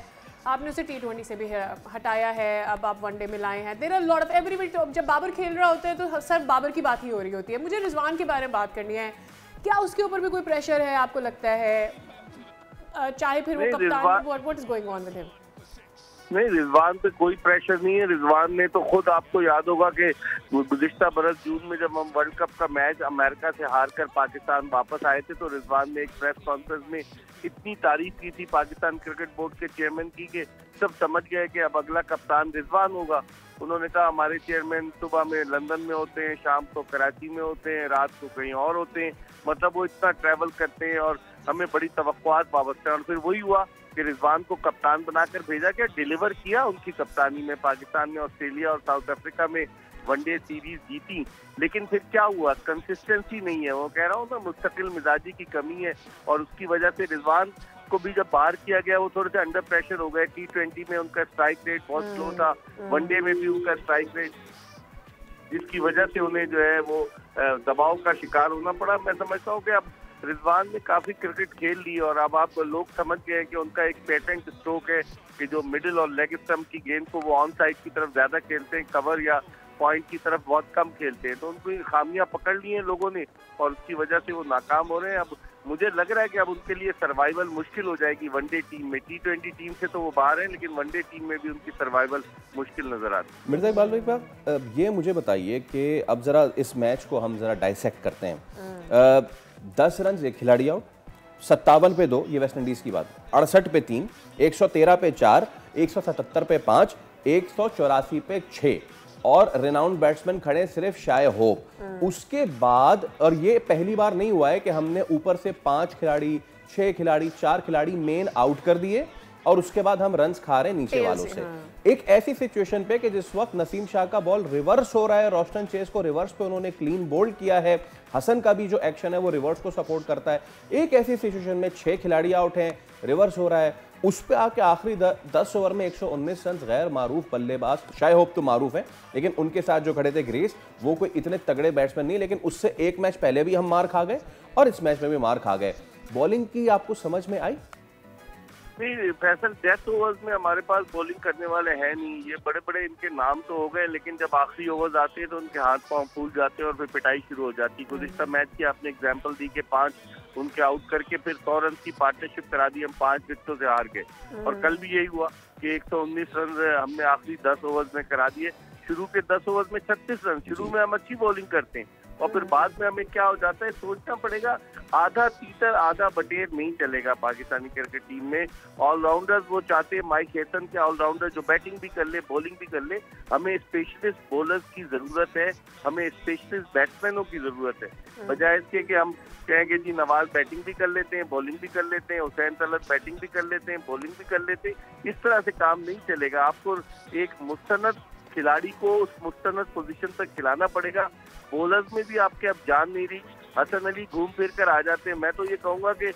आपने उसे T20 से भी हटाया है, अब आप वनडे में लाए हैं। There are lot of every जब बाबर खेल रहा होता है तो सब बाबर की बात ही हो रही होती है। मुझे रिजवान के बारे में बात करनी है। क्या उसके ऊपर भी कोई प्रेशर है आपको लगता है? चाहे फिर वो कप्तान, what is going on with him? नहीं, रिजवान पे कोई प्रेशर नहीं है। रिजवान ने तो खुद, आपको याद होगा कि गुज़िश्ता बरस जून में जब हम वर्ल्ड कप का मैच अमेरिका से हार कर पाकिस्तान वापस आए थे, तो रिजवान ने एक प्रेस कॉन्फ्रेंस में इतनी तारीफ की थी पाकिस्तान क्रिकेट बोर्ड के चेयरमैन की कि सब समझ गए कि अब अगला कप्तान रिजवान होगा। उन्होंने कहा हमारे चेयरमैन सुबह में लंदन में होते हैं, शाम को कराची में होते हैं, रात को कहीं और होते हैं, मतलब वो इतना ट्रैवल करते हैं और हमें बड़ी तवक्कुआत वाबस्ता है। और फिर वही हुआ कि रिजवान को कप्तान बनाकर भेजा गया, डिलीवर किया उनकी कप्तानी में। पाकिस्तान ने ऑस्ट्रेलिया और साउथ अफ्रीका में वनडे सीरीज जीती, लेकिन फिर क्या हुआ, कंसिस्टेंसी नहीं है। वो कह रहा हूँ ना, मुस्तकिल मिजाजी की कमी है और उसकी वजह से रिजवान को भी जब बाहर किया गया वो थोड़े से अंडर प्रेशर हो गए। T20 में उनका स्ट्राइक रेट बहुत स्लो था, वनडे में भी उनका स्ट्राइक रेट, जिसकी वजह से उन्हें जो है वो दबाव का शिकार होना पड़ा। मैं समझता हूँ कि अब रिजवान ने काफी क्रिकेट खेल ली और अब आप लोग समझ गए कि उनका एक पेटेंट स्ट्रोक है कि जो मिडिल और लेग स्टंप की गेंद को वो ऑन साइड की तरफ ज्यादा खेलते हैं, कवर या पॉइंट की तरफ बहुत कम खेलते हैं। तो उनको खामियां पकड़ ली हैं लोगों ने और उसकी वजह से वो नाकाम हो रहे हैं। अब मुझे लग रहा है कि अब उनके लिए सर्वाइवल मुश्किल हो जाएगी वनडे टीम में। T20 टीम से तो वो बाहर हैं, लेकिन वनडे टीम में भी उनकी सर्वाइवल मुश्किल नजर आती है। मिर्जा इकबाल भाई, ये मुझे बताइए कि अब जरा इस मैच को हम जरा डाइसेक्ट करते हैं। 10 रन एक खिलाड़ी आउट, 57 पे 2, ये वेस्ट इंडीज की बात, 68 पे 3, 113 पे 4, 177 पे 5, 184 पे 6 और रेनाउंड बैट्समैन खड़े सिर्फ शाय होप। उसके बाद, और ये पहली बार नहीं हुआ है कि हमने ऊपर से 5 खिलाड़ी, 6 खिलाड़ी, 4 खिलाड़ी मेन आउट कर दिए और उसके बाद हम रन्स खा रहे हैं नीचे वालों से। एक ऐसी सिचुएशन पे कि जिस वक्त नसीम शाह का बॉल रिवर्स हो रहा है, रोस्टन चेस को रिवर्स पे उन्होंने क्लीन बोल्ड किया है, हसन का भी जो एक्शन है वो रिवर्स को सपोर्ट करता है। एक ऐसी सिचुएशन में 6 खिलाड़ी आउट हैं, रिवर्स हो रहा है, उस पे आके आखिरी 10 ओवर में 119 रन गैर मारूफ बल्लेबाज, शाय होप तो मारूफ है, लेकिन उनके साथ जो खड़े थे ग्रेस, वो कोई इतने तगड़े बैट्समैन नहीं, लेकिन उससे एक मैच पहले भी हम मार खा गए और इस मैच में भी मार खा गए। बॉलिंग की आपको समझ में आई? नहीं फैसल, डेथ ओवर्स में हमारे पास बॉलिंग करने वाले हैं नहीं। ये बड़े बड़े इनके नाम तो हो गए, लेकिन जब आखिरी ओवर्स आते हैं तो उनके हाथ पांव फूल जाते हैं और फिर पिटाई शुरू हो जाती है। गुज़िश्ता मैच की आपने एग्जांपल दी कि 5 उनके आउट करके फिर 100 रन की पार्टनरशिप करा दी, हम 5 विकेटों से हार गए। और कल भी यही हुआ कि 119 रन हमने आखिरी 10 ओवर्स में करा दिए। शुरू के 10 ओवर्स में 36 रन, शुरू में हम अच्छी बॉलिंग करते हैं और फिर बाद में हमें क्या हो जाता है, सोचना पड़ेगा। आधा तीतर आधा बटेर नहीं चलेगा पाकिस्तानी क्रिकेट टीम में। ऑलराउंडर्स वो चाहते हैं, माइक हेसन के ऑलराउंडर जो बैटिंग भी कर ले बॉलिंग भी कर ले। हमें स्पेशलिस्ट बॉलर्स की जरूरत है, हमें स्पेशलिस्ट बैट्समैनों की जरूरत है। बजाय इसके कि हम कहेंगे जी नवाज बैटिंग भी कर लेते हैं, बॉलिंग भी कर लेते हैं, हुसैन तलत बैटिंग भी कर लेते हैं, बॉलिंग भी कर लेते हैं, इस तरह से काम नहीं चलेगा। आपको एक मुस्तनद खिलाड़ी को उस मुस्तनद पोजीशन तक खिलाना पड़ेगा। बॉलर्स में भी आपके अब जान नहीं रही, हसन अली घूम फिर कर आ जाते हैं। मैं तो ये कहूंगा कि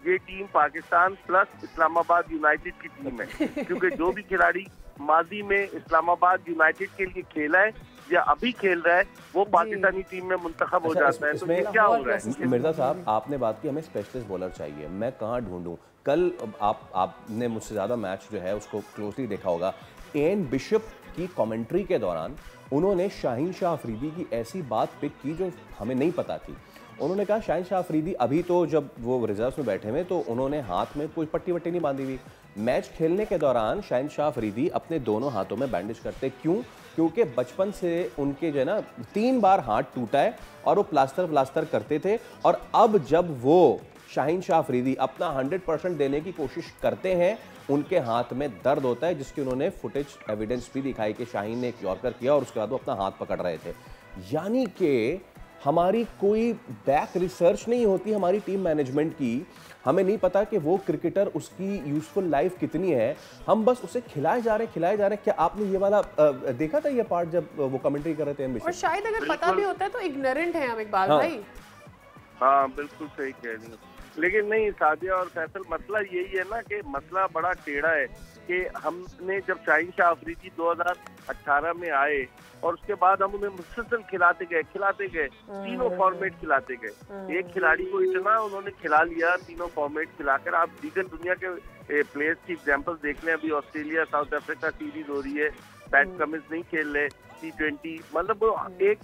ये team Pakistan plus Islamabad United की टीम है, क्योंकि जो भी खिलाड़ी माजी में इस्लामाबाद यूनाइटेड के लिए खेला है या अभी खेल रहा है वो पाकिस्तानी टीम में मुंतखब हो जाता है। तो ये क्या हो रहा है? मिर्जा साहब, आपने बात की हमें स्पेशलिस्ट बॉलर चाहिए, मैं कहाँ ढूंढूं? कल आपने मुझसे ज़्यादा मैच जो है उसको क्लोजली देखा होगा। एन बिशप की कमेंट्री के दौरान उन्होंने शाहीन शाह अफरीदी की ऐसी बात पिक की जो हमें नहीं पता थी। उन्होंने कहा शाहीन शाह अफरीदी अभी तो जब वो रिजर्व में बैठे हुए तो उन्होंने हाथ में कोई पट्टी वट्टी नहीं बांधी हुई। मैच खेलने के दौरान शाहीन शाह अफरीदी अपने दोनों हाथों में बैंडेज करते, क्यों? क्योंकि बचपन से उनके जो है ना 3 बार हाथ टूटा है और वो प्लास्टर करते थे। और अब जब वो शाहीन शाह अफरीदी अपना 100% देने की कोशिश करते हैं, उनके हाथ में दर्द होता है, जिसकी उन्होंने फुटेज एविडेंस भी दिखाई कि शाहीन ने एक यॉर्कर किया और उसके बाद वो अपना हाथ पकड़ रहे थे। यानी कि हमारी कोई बैक रिसर्च नहीं होती हमारी टीम मैनेजमेंट की, हमें नहीं पता कि वो क्रिकेटर उसकी यूजफुल लाइफ कितनी है, हम बस उसे खिलाए जा रहे हैं। क्या आपने ये वाला देखा था ये पार्ट जब वो कमेंट्री कर रहे थे? और शायद अगर पता भी होता है तो इग्नोरेंट है हम इकबाल भाई। हाँ बिल्कुल सही कह रही हैं, लेकिन नहीं सादिया और फैसल, मसला यही है ना कि मसला बड़ा टेढ़ा है कि हमने जब शाहीन शाह अफरीदी 2018 में आए और उसके बाद हम उन्हें मुसलसल खिलाते गए, तीनों फॉर्मेट खिलाते गए। एक खिलाड़ी को इतना उन्होंने खिला लिया, तीनों फॉर्मेट खिलाकर। आप दीगर दुनिया के प्लेयर्स की एग्जांपल देख लें, अभी ऑस्ट्रेलिया साउथ अफ्रीका सीरीज हो रही है, पैट कमिंस नहीं खेल रहे, T20, मतलब वो एक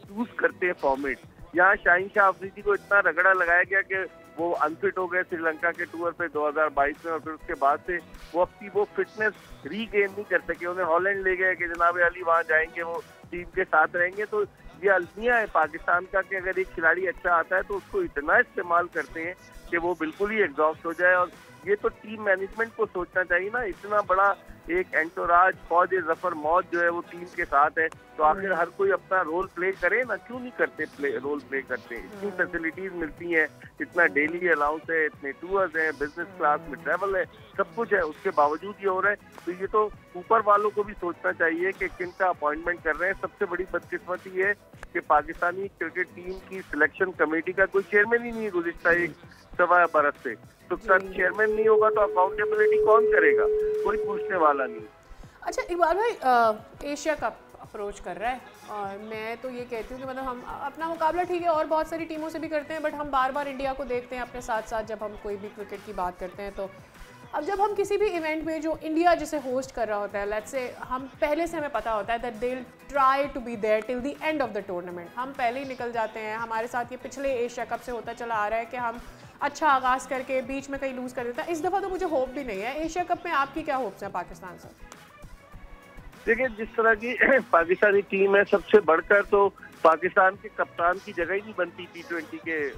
चूज करते हैं फॉर्मेट। यहाँ शाहीन शाह अफरीदी को इतना रगड़ा लगाया गया कि वो अनफिट हो गए श्रीलंका के टूर पे 2022 में, और फिर उसके बाद से वो अपनी वो फिटनेस रीगेन नहीं कर सके। उन्हें हॉलैंड ले गए कि जनाब अली वहाँ जाएंगे, वो टीम के साथ रहेंगे। तो ये अलमिया है पाकिस्तान का कि अगर एक खिलाड़ी अच्छा आता है तो उसको इतना इस्तेमाल करते हैं कि वो बिल्कुल ही एग्जॉस्ट हो जाए। और ये तो टीम मैनेजमेंट को सोचना चाहिए ना, इतना बड़ा एक एंटोराज फौज जफर मौज जो है वो टीम के साथ है, तो आखिर हर कोई अपना रोल प्ले करे ना, क्यों नहीं करते रोल प्ले करते। इतनी फैसिलिटीज मिलती हैं, इतना डेली अलाउंस है, इतने टूर्स हैं, बिजनेस क्लास में ट्रैवल है, सब कुछ है, उसके बावजूद ये हो रहा है। तो ये तो ऊपर वालों को भी सोचना चाहिए कि किन का अपॉइंटमेंट कर रहे हैं। सबसे बड़ी बदकिस्मती है कि पाकिस्तानी क्रिकेट टीम की सिलेक्शन कमेटी का कोई चेयरमैन ही नहीं है गुज़िश्ता 1.25 बरस से। तो चेयरमैन नहीं होगा तो अकाउंटेबिलिटी कौन करेगा, कोई पूछने वाला नहीं। अच्छा इकबाल भाई, एशिया कप अप्रोच कर रहा है और मैं तो ये कहती हूँ कि मतलब हम अपना मुकाबला ठीक है और बहुत सारी टीमों से भी करते हैं, बट हम बार बार इंडिया को देखते हैं अपने साथ साथ जब हम कोई भी क्रिकेट की बात करते हैं। तो अब जब हम किसी भी इवेंट में जो इंडिया जिसे होस्ट कर रहा होता है, लेट्स से हम पहले से हमें पता होता है that they will try to be there till the end of the tournament, हम पहले ही निकल जाते हैं। हमारे साथ ये पिछले एशिया कप से होता चला आ रहा है कि हम अच्छा आगाज़ करके बीच में कहीं लूज़ कर देता है। इस दफ़ा तो मुझे होप भी नहीं है। एशिया कप में आपकी क्या होप्स हैं पाकिस्तान से? देखिए, जिस तरह की पाकिस्तानी टीम है, सबसे बढ़कर तो पाकिस्तान के कप्तान की जगह ही नहीं बनती T20 के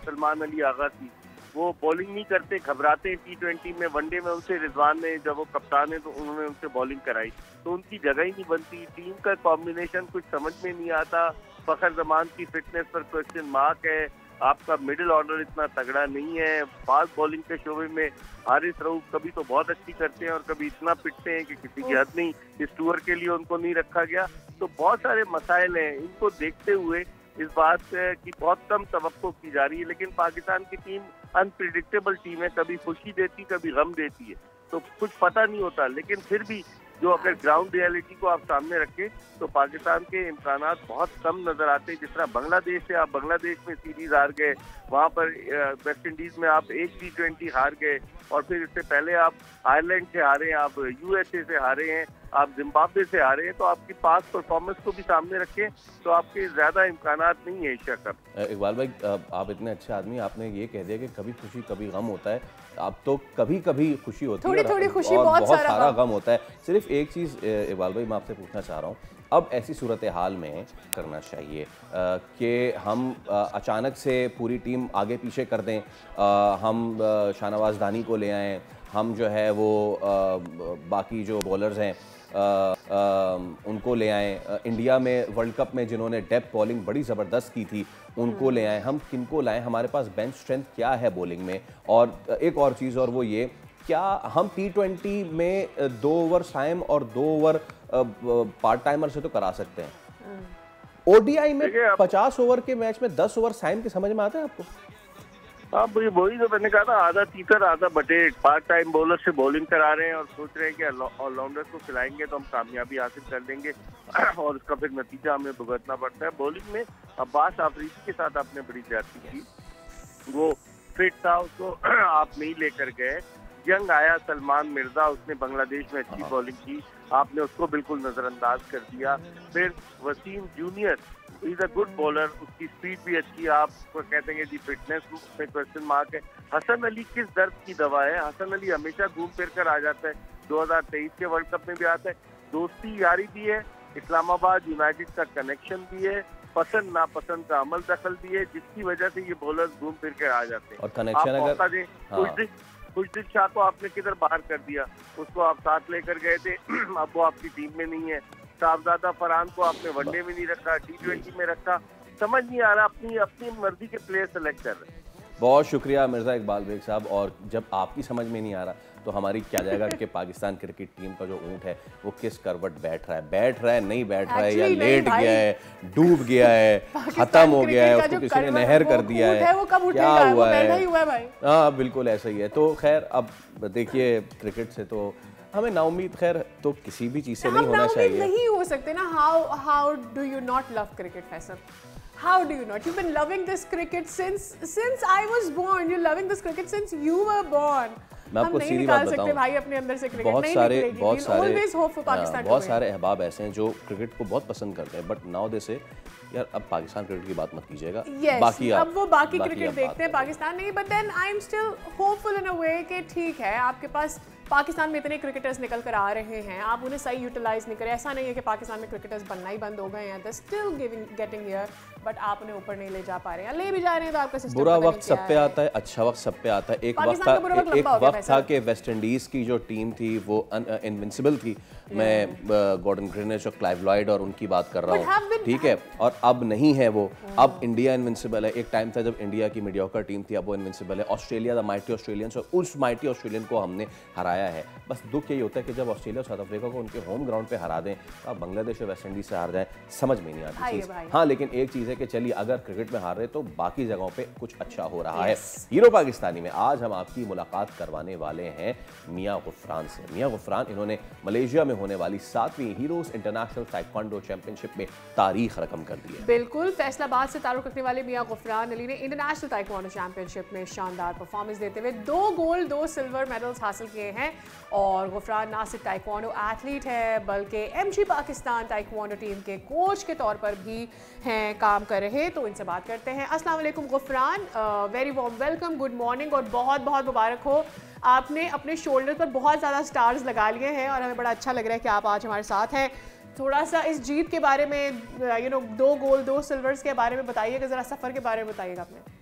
सलमान अली आगा की। वो बॉलिंग नहीं करते, घबराते हैं T20 में। वनडे में उनसे रिजवान ने, जब वो कप्तान है तो उन्होंने उनसे बॉलिंग कराई, तो उनकी जगह ही नहीं बनती। टीम का कॉम्बिनेशन कुछ समझ में नहीं आता। फखर जमान की फिटनेस पर क्वेश्चन मार्क है। आपका मिडिल ऑर्डर इतना तगड़ा नहीं है। फास्ट बॉलिंग के शोबे में हारिस रऊफ कभी तो बहुत अच्छी करते हैं और कभी इतना पिटते हैं कि किसी की हद नहीं। इस टूर के लिए उनको नहीं रखा गया। तो बहुत सारे मसाइल हैं। इनको देखते हुए इस बात की बहुत कम तवक्को की जा रही है। लेकिन पाकिस्तान की टीम अनप्रिडिक्टेबल टीम है, कभी खुशी देती कभी गम देती है, तो कुछ पता नहीं होता। लेकिन फिर भी जो अगर ग्राउंड रियलिटी को आप सामने रखें तो पाकिस्तान के इम्कानात बहुत कम नजर आते हैं। जिस तरह बांग्लादेश से आप बांग्लादेश में सीरीज हार गए, वहाँ पर वेस्ट इंडीज में आप एक T20 हार गए, और फिर इससे पहले आप आयरलैंड से हारे, आप USA से हारे हैं, आप जिम्बाब्वे से हारे हैं। तो आपकी पास परफॉर्मेंस को भी सामने रखें तो आपके ज्यादा इम्कानात नहीं है एशिया कप। इकबाल भाई, आप इतने अच्छे आदमी, आपने ये कह दिया कि कभी खुशी कभी गम होता है। अब तो कभी कभी खुशी होती है थोड़ी खुशी, और बहुत सारा गम होता है। सिर्फ एक चीज़ इकबाल भाई मैं आपसे पूछना चाह रहा हूँ, अब ऐसी सूरत हाल में करना चाहिए कि हम अचानक से पूरी टीम आगे पीछे कर दें, हम शाहनवाज दानी को ले आएँ, हम जो है वो बाकी जो बॉलर्स हैं उनको ले आएँ, इंडिया में वर्ल्ड कप में जिन्होंने डेप्थ बॉलिंग बड़ी ज़बरदस्त की थी उनको ले आएँ, हम किनको लाएँ, हमारे पास बेंच स्ट्रेंथ क्या है बॉलिंग में। और एक और चीज़, और वो ये, क्या हम T20 में 2 ओवर साइम और 2 ओवर पार्ट टाइमर से तो करा सकते हैं, ODI में 50 ओवर के मैच में 10 ओवर साइम के समझ में आता है आपको? आप वही तो मैंने कहा था, आधा तीतर आधा बटेट। पार्ट टाइम बॉलर से बॉलिंग करा रहे हैं और सोच रहे हैं कि ऑलराउंडर को खिलाएंगे तो हम कामयाबी हासिल कर लेंगे और उसका फिर नतीजा हमें भुगतना पड़ता है। बॉलिंग में अब्बास आफरीदी के साथ आपने बड़ी ज्यादती की, वो फिट था, उसको आप नहीं लेकर गए। यंग आया सलमान मिर्जा, उसने बांग्लादेश में अच्छी बॉलिंग की, आपने उसको बिल्कुल नजरअंदाज कर दिया। फिर Wasim junior is a good bowler, उसकी स्पीड भी अच्छी है, आप कहते हैं कि फिटनेस में क्वेश्चन मार्क है। हसन अली किस दर्द की दवा है? हसन अली हमेशा घूम फिर कर आ जाता है, 2023 के वर्ल्ड कप में भी आता है। दोस्ती यारी भी है, इस्लामाबाद यूनाइटेड का कनेक्शन भी है, पसंद नापसंद का अमल दखल भी है, जिसकी वजह से ये बॉलर्स घूम फिर कर आ जाते हैं। और कनेक्शन अगर खुशदिल शाह को आपने किधर बाहर कर दिया, उसको आप साथ लेकर गए थे, अब वो आपकी टीम में नहीं है। साहबजादा फरहान को आपने वनडे में नहीं रखा, T20 में रखा, समझ नहीं आ रहा, अपनी मर्जी के प्लेयर सेलेक्ट कर रहे हैं। बहुत शुक्रिया मिर्ज़ा इकबाल बेग साहब। और जब आपकी समझ में नहीं आ रहा तो हमारी क्या जाएगा कि पाकिस्तान क्रिकेट टीम का जो ऊँट है वो किस करवट बैठ रहा है नहीं बैठ रहा है, या लेट गया है, डूब गया है, खत्म हो गया है, उसको किसी ने नहर कर दिया है, क्या हुआ है? हाँ बिल्कुल ऐसा ही है। तो खैर अब देखिए, क्रिकेट से तो हमें नाउम्मीद खैर तो किसी भी चीज़ से नहीं होना चाहिए। नहीं हो सकते ना। How do you not love cricket Faisal? How do you not? You've been loving this cricket since I was born. You're loving this cricket since you were born. मैं आपको सीधी बात बताऊं भाई अपने अंदर से क्रिकेट बहुत सारे अहबाब ऐसे हैं जो क्रिकेट को बहुत पसंद करते हैं, बट नाउ दे से यार अब पाकिस्तान क्रिकेट की बात मत कीजिएगा। बाकी अब वो बाकी क्रिकेट देखते हैं, पाकिस्तान नहीं, but then I am still hopeful in a way कि ठीक है आपके पास पाकिस्तान में इतने क्रिकेटर्स निकल कर आ रहे हैं, आप उन्हें सही यूटिलाइज नहीं करें। ऐसा नहीं है कि पाकिस्तान में क्रिकेटर्स बनना ही बंद हो गए हैं, they still getting here, but आप उन्हें ऊपर नहीं ले जा पा रहे हैं, ले भी जा रहे हैं तो आपका सिस्टम बुरा वक्त सब पे आता है, अच्छा वक्त सब पे आता है। एक वक्त था कि वेस्ट इंडीज की जो टीम थी वो इनविंसिबल थी। मैं गॉर्डन ग्रिनिच और क्लाइव लॉयड और उनकी बात कर रहा हूँ, ठीक है, और अब नहीं है वो। अब इंडिया इनविंसिबल है। एक टाइम था जब इंडिया की मीडियोकर टीम थी, अब वो इनविंसिबल है। ऑस्ट्रेलिया द माइटी ऑस्ट्रेलियंस, और उस माइटी ऑस्ट्रेलियन को हमने हराया है। बस दुख यही होता है कि जब ऑस्ट्रेलिया और साउथ अफ्रीका को उनके होम ग्राउंड पे हरा दें तो अब बांग्लादेश और वेस्ट इंडीज से हार जाएं, समझ में नहीं आती चीज़। हाँ, लेकिन एक चीज़ है कि चलिए अगर क्रिकेट में हार रहे तो बाकी जगहों पे कुछ अच्छा हो रहा है। हीरो पाकिस्तानी में आज हम आपकी मुलाकात करवाने वाले हैं मियां गुफरान से। मियां गुफरान, इन्होंने मलेशिया में होने वाली 7वीं हीरोज इंटरनेशनल ताइक्वांडो चैंपियनशिप में तारीख रकम कर दी है। बिल्कुल, फैसलाबाद से ताल्लुक रखने वाले मियां गुफरान अली ने इंटरनेशनल ताइक्वांडो चैंपियनशिप में शानदार परफॉर्मेंस देते हुए 2 गोल्ड 2 सिल्वर मेडल्स हासिल किए हैं। और गुफरान ना सिर्फ ताइक्वांडो एथलीट है बल्कि एमजी पाकिस्तान ताइक्वांडो टीम के कोच के तौर पर भी हैं, काम कर रहे। तो इनसे बात करते हैं। अस्सलाम वालेकुम Gufran, very warm welcome, good morning और बहुत बहुत मुबारक हो। आपने अपने शोल्डर पर बहुत ज़्यादा स्टार्स लगा लिए हैं और हमें बड़ा अच्छा लग रहा है कि आप आज हमारे साथ हैं। थोड़ा सा इस जीत के बारे में, 2 गोल्ड 2 सिल्वर्स के बारे में बताइएगा, ज़रा सफ़र के बारे में बताइएगा अपने।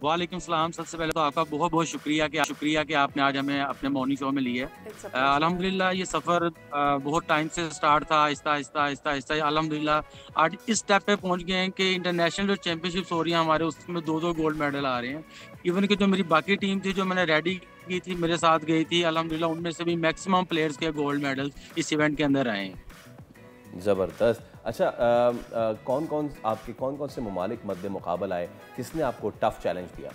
वालेकुम सलाम। सबसे पहले तो आपका बहुत बहुत शुक्रिया कि आपने आज हमें अपने मॉर्निंग शो में लिए। अल्हम्दुलिल्लाह ये सफ़र बहुत टाइम से स्टार्ट था, आहिस्ता अल्हम्दुलिल्लाह आज इस स्टेप पे पहुंच गए हैं कि इंटरनेशनल जो चैंपियनशिप्स हो रही हैं हमारे, उसमें 2-2 गोल्ड मेडल आ रहे हैं। इवन कि जो मेरी बाकी टीम थी जो मैंने रेडी की थी, मेरे साथ गई थी, अल्हम्दुलिल्लाह उनमें से भी मैक्सिमम प्लेयर्स के गोल्ड मेडल इस इवेंट के अंदर आए हैं। ज़बरदस्त। अच्छा, कौन कौन से ममालिक मद्दे मुकाबला आए, किसने आपको टफ चैलेंज दिया?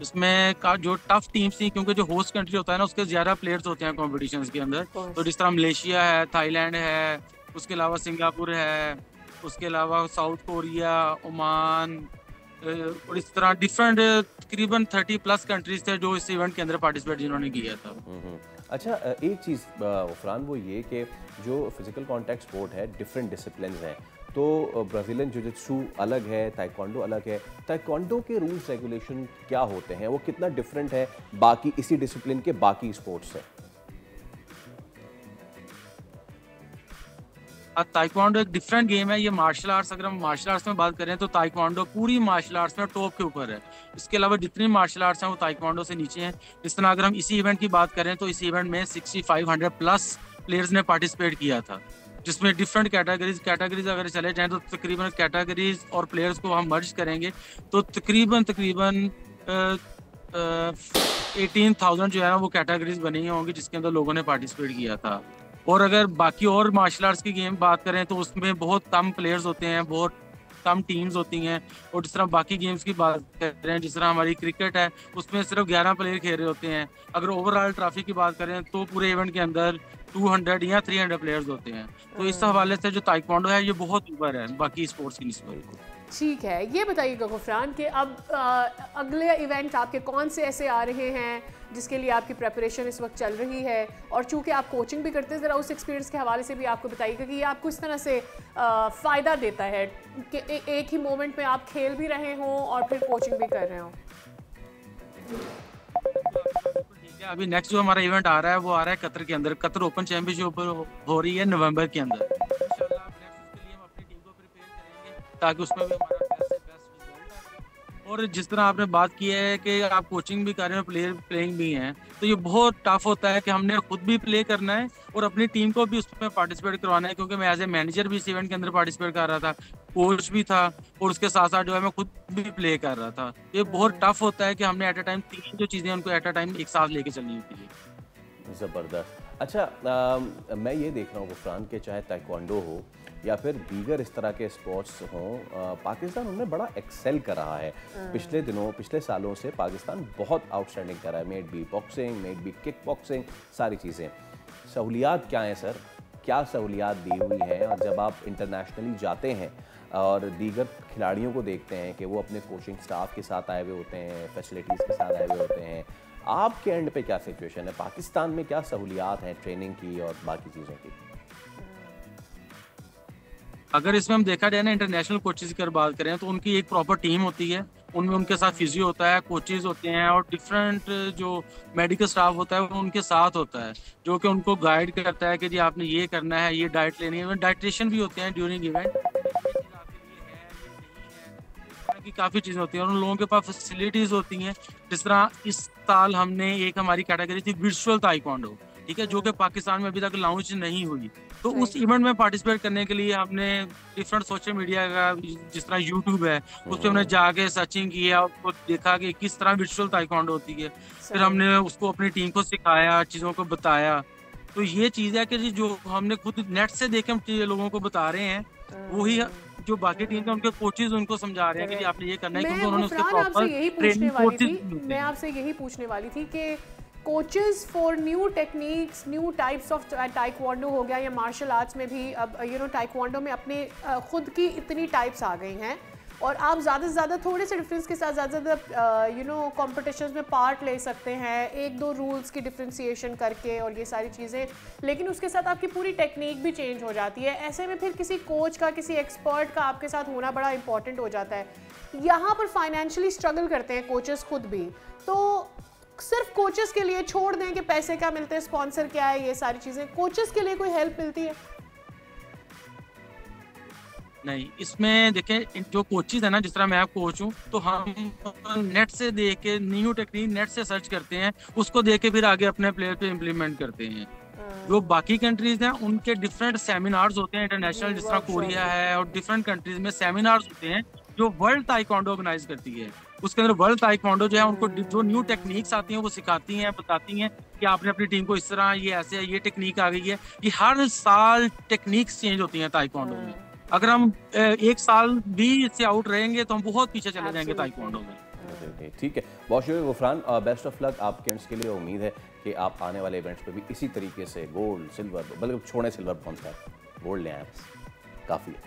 इसमें का जो टफ टीम्स थी, क्योंकि जो होस्ट कंट्री होता है ना उसके ज़्यादा प्लेयर्स होते हैं कॉम्पिटिशन्स के अंदर, तो जिस तरह मलेशिया है, थाईलैंड है, उसके अलावा सिंगापुर है, उसके अलावा साउथ कोरिया, ओमान, और इस तरह डिफरेंट तकरीबन 30+ कंट्रीज थे जो इस इवेंट के अंदर पार्टिसिपेट जिन्होंने किया था। अच्छा, एक चीज़ गुफरान, वो ये कि जो फिजिकल कॉन्टैक्ट स्पोर्ट है, डिफरेंट डिसिप्लिन्स हैं, तो ब्राज़ीलियन जिu-जित्सु अलग है, ताइक्वांडो अलग है। ताइक्वांडो के रूल्स रेगुलेशन क्या होते हैं, वो कितना डिफरेंट है बाकी इसी डिसिप्लिन के बाकी स्पोर्ट्स से? ताइक्वांडो एक डिफरेंट गेम है, ये मार्शल आर्ट्स, अगर हम मार्शल आर्ट्स में बात करें तो ताइक्वांडो पूरी मार्शल आर्ट्स में टॉप के ऊपर है। इसके अलावा जितनी मार्शल आर्ट्स हैं वो ताइक्वांडो से नीचे हैं। इस तरह अगर हम इसी इवेंट की बात करें तो इस इवेंट में 6500+ प्लेयर्स ने पार्टिसिपेट किया था, जिसमें डिफरेंट कैटेगरीज अगर चले जाएँ तो तकरीबन कैटेगरीज और प्लेयर्स को हम मर्ज करेंगे तो तकरीबन 18,000 जो है ना वो कैटेगरीज बनी होंगी जिसके अंदर लोगों ने पार्टिसिपेट किया था। और अगर बाकी और मार्शल आर्ट्स की गेम बात करें तो उसमें बहुत कम प्लेयर्स होते हैं, बहुत कम टीम्स होती हैं। और जिस तरह बाकी गेम्स की बात कर रहे हैं, जिस तरह हमारी क्रिकेट है उसमें सिर्फ 11 प्लेयर खेल रहे होते हैं। अगर ओवरऑल ट्रॉफी की बात करें तो पूरे इवेंट के अंदर 200 या 300 प्लेयर्स होते हैं। तो इस हवाले से जो ताइक्वांडो है ये बहुत ऊपर है बाकी स्पोर्ट्स की निस्बत। ठीक है, ये बताइएगा गुफरान कि अब अगले इवेंट आपके कौन से ऐसे आ रहे हैं जिसके लिए आपकी प्रेपरेशन इस वक्त चल रही है, और चूंकि आप कोचिंग भी करते हैं, ज़रा उस एक्सपीरियंस के हवाले से भी आपको बताइएगा कि ये आपको इस तरह से फ़ायदा देता है कि एक ही मोमेंट में आप खेल भी रहे हों और फिर कोचिंग भी कर रहे हों। अभी नेक्स्ट जो हमारा इवेंट आ रहा है वो आ रहा है कतर के अंदर, कतर ओपन चैंपियनशिप हो रही है नवंबर के अंदर। इंशाल्लाह नेक्स्ट उसके लिए हम अपनी टीम को प्रिपेयर करेंगे ताकि उसमें भी हमारा बेस्ट से बेस्ट रिजल्ट। और जिस तरह आपने बात की है कि आप कोचिंग भी कर रहे हैं, प्लेइंग भी हैं, तो ये बहुत टफ होता है कि हमने खुद भी प्ले करना है और अपनी टीम को भी उसमें पार्टिसिपेट करवाना है, क्योंकि मैं एज ए मैनेजर भी इस इवेंट के अंदर पार्टिसिपेट कर रहा था, कोच भी था और उसके साथ साथ जो है मैं खुद भी प्ले कर रहा था। ये बहुत टफ होता है कि हमने एट अ टाइम 3 जो चीज़ें उनको एट अ टाइम एक साथ लेके चलनी होती है। ज़बरदस्त। अच्छा, मैं ये देख रहा हूँ गुफरान के चाहे ताइक्वांडो हो या फिर दीगर इस तरह के स्पोर्ट्स हों, पाकिस्तान उनमें बड़ा एक्सेल कर रहा है। पिछले सालों से पाकिस्तान बहुत आउटस्टैंडिंग कर रहा है, maybe boxing, maybe kick boxing, सारी चीज़ें। सहूलियात क्या हैं सर, क्या सहूलियात दी हुई हैं, और जब आप इंटरनेशनली जाते हैं और दीगर खिलाड़ियों को देखते हैं कि वो अपने कोचिंग स्टाफ के साथ आए हुए होते हैं, फैसिलिटीज़ के साथ आए हुए होते हैं, आपके एंड पे क्या सिचुएशन है? पाकिस्तान में क्या सहूलियात हैं ट्रेनिंग की और बाकी चीज़ों की? अगर इसमें हम देखा जाए ना, इंटरनेशनल कोचेज की अगर बात करें तो उनकी एक प्रॉपर टीम होती है, उनमें उनके साथ फिजियो होता है, कोचेज होते हैं, और डिफरेंट जो मेडिकल स्टाफ होता है वो उनके साथ होता है, जो कि उनको गाइड करता है कि जी आपने ये करना है, ये डाइट लेनी है। डाइटिशियन भी होते हैं ड्यूरिंग इवेंट, की काफ़ी चीज़ें होती हैं, और उन लोगों के पास फैसिलिटीज़ होती हैं। जिस तरह इस साल हमने एक हमारी कैटेगरी थी वर्चुअल ताइक्वांडो, ठीक है, जो कि पाकिस्तान में अभी तक लॉन्च नहीं हुई। तो उस इवेंट में पार्टिसिपेट करने के लिए हमने डिफरेंट सोशल मीडिया का, जिस तरह यूट्यूब है, उस पर हमने जाके सर्चिंग किया, उसको देखा कि किस तरह वर्चुअल ताइक्वांडो होती है। फिर हमने उसको अपनी टीम को सिखाया, चीज़ों को बताया। तो ये चीज़ है कि जी जो हमने खुद नेट से देख के लोगों को बता रहे हैं, वही जो बाकी टीम के उनके कोचेज उनको समझा रहे हैं कि जी आपने ये करना है, क्योंकि उन्होंने उसके प्रॉपर ट्रेनिंग कोचेज। मैं आपसे यही पूछने वाली थी कि coaches for new techniques, new types of taekwondo हो गया या मार्शल आर्ट्स में भी अब ताइक्वांडो में अपने खुद की इतनी टाइप्स आ गई हैं, और आप ज़्यादा से ज़्यादा थोड़े से डिफरेंस के साथ ज़्यादा कॉम्पिटिशन्स में पार्ट ले सकते हैं, एक दो रूल्स की डिफ्रेंसिएशन करके और ये सारी चीज़ें, लेकिन उसके साथ आपकी पूरी टेक्निक भी चेंज हो जाती है। ऐसे में फिर किसी कोच का, किसी एक्सपर्ट का आपके साथ होना बड़ा इंपॉर्टेंट हो जाता है। यहाँ पर फाइनेंशियली स्ट्रगल करते हैं कोचेस खुद भी, तो सिर्फ कोचेस के लिए छोड़ दें कि पैसे क्या मिलते हैं, स्पॉन्सर क्या है, ये सारी चीज़ें, कोचेस के लिए कोई हेल्प मिलती है? नहीं, इसमें देखें जो कोचेज है ना, जिस तरह मैं आप कोच हूँ, तो हम नेट से देख के न्यू टेक्निक नेट से सर्च करते हैं, उसको देख के फिर आगे अपने प्लेयर पे इम्प्लीमेंट करते हैं। जो बाकी कंट्रीज हैं उनके डिफरेंट सेमिनार्स होते हैं इंटरनेशनल, जिस तरह कोरिया है, और डिफरेंट कंट्रीज में सेमिनार्स होते हैं जो वर्ल्ड ताइक्वांडो ऑर्गेनाइज करती है। उसके अंदर वर्ल्ड ताइक्वांडो जो है उनको जो न्यू टेक्निक्स आती हैं वो सिखाती हैं, बताती हैं कि आपने अपनी टीम को इस तरह, ये ऐसे है, ये टेक्निक आ गई है। ये हर साल टेक्निक्स चेंज होती हैं ताइक्वांडो में। अगर हम एक साल भी इससे आउट रहेंगे तो हम बहुत पीछे चले जाएंगे ताइक्वांडो में। ठीक है, बहुत शुक्रिया गुफरान, बेस्ट ऑफ लक आपके एंड्स के लिए। उम्मीद है कि आप आने वाले इवेंट्स पे भी इसी तरीके से गोल्ड, सिल्वर, बल्कि छोड़े सिल्वर पहुंच है, गोल्ड ले आए, काफ़ी है।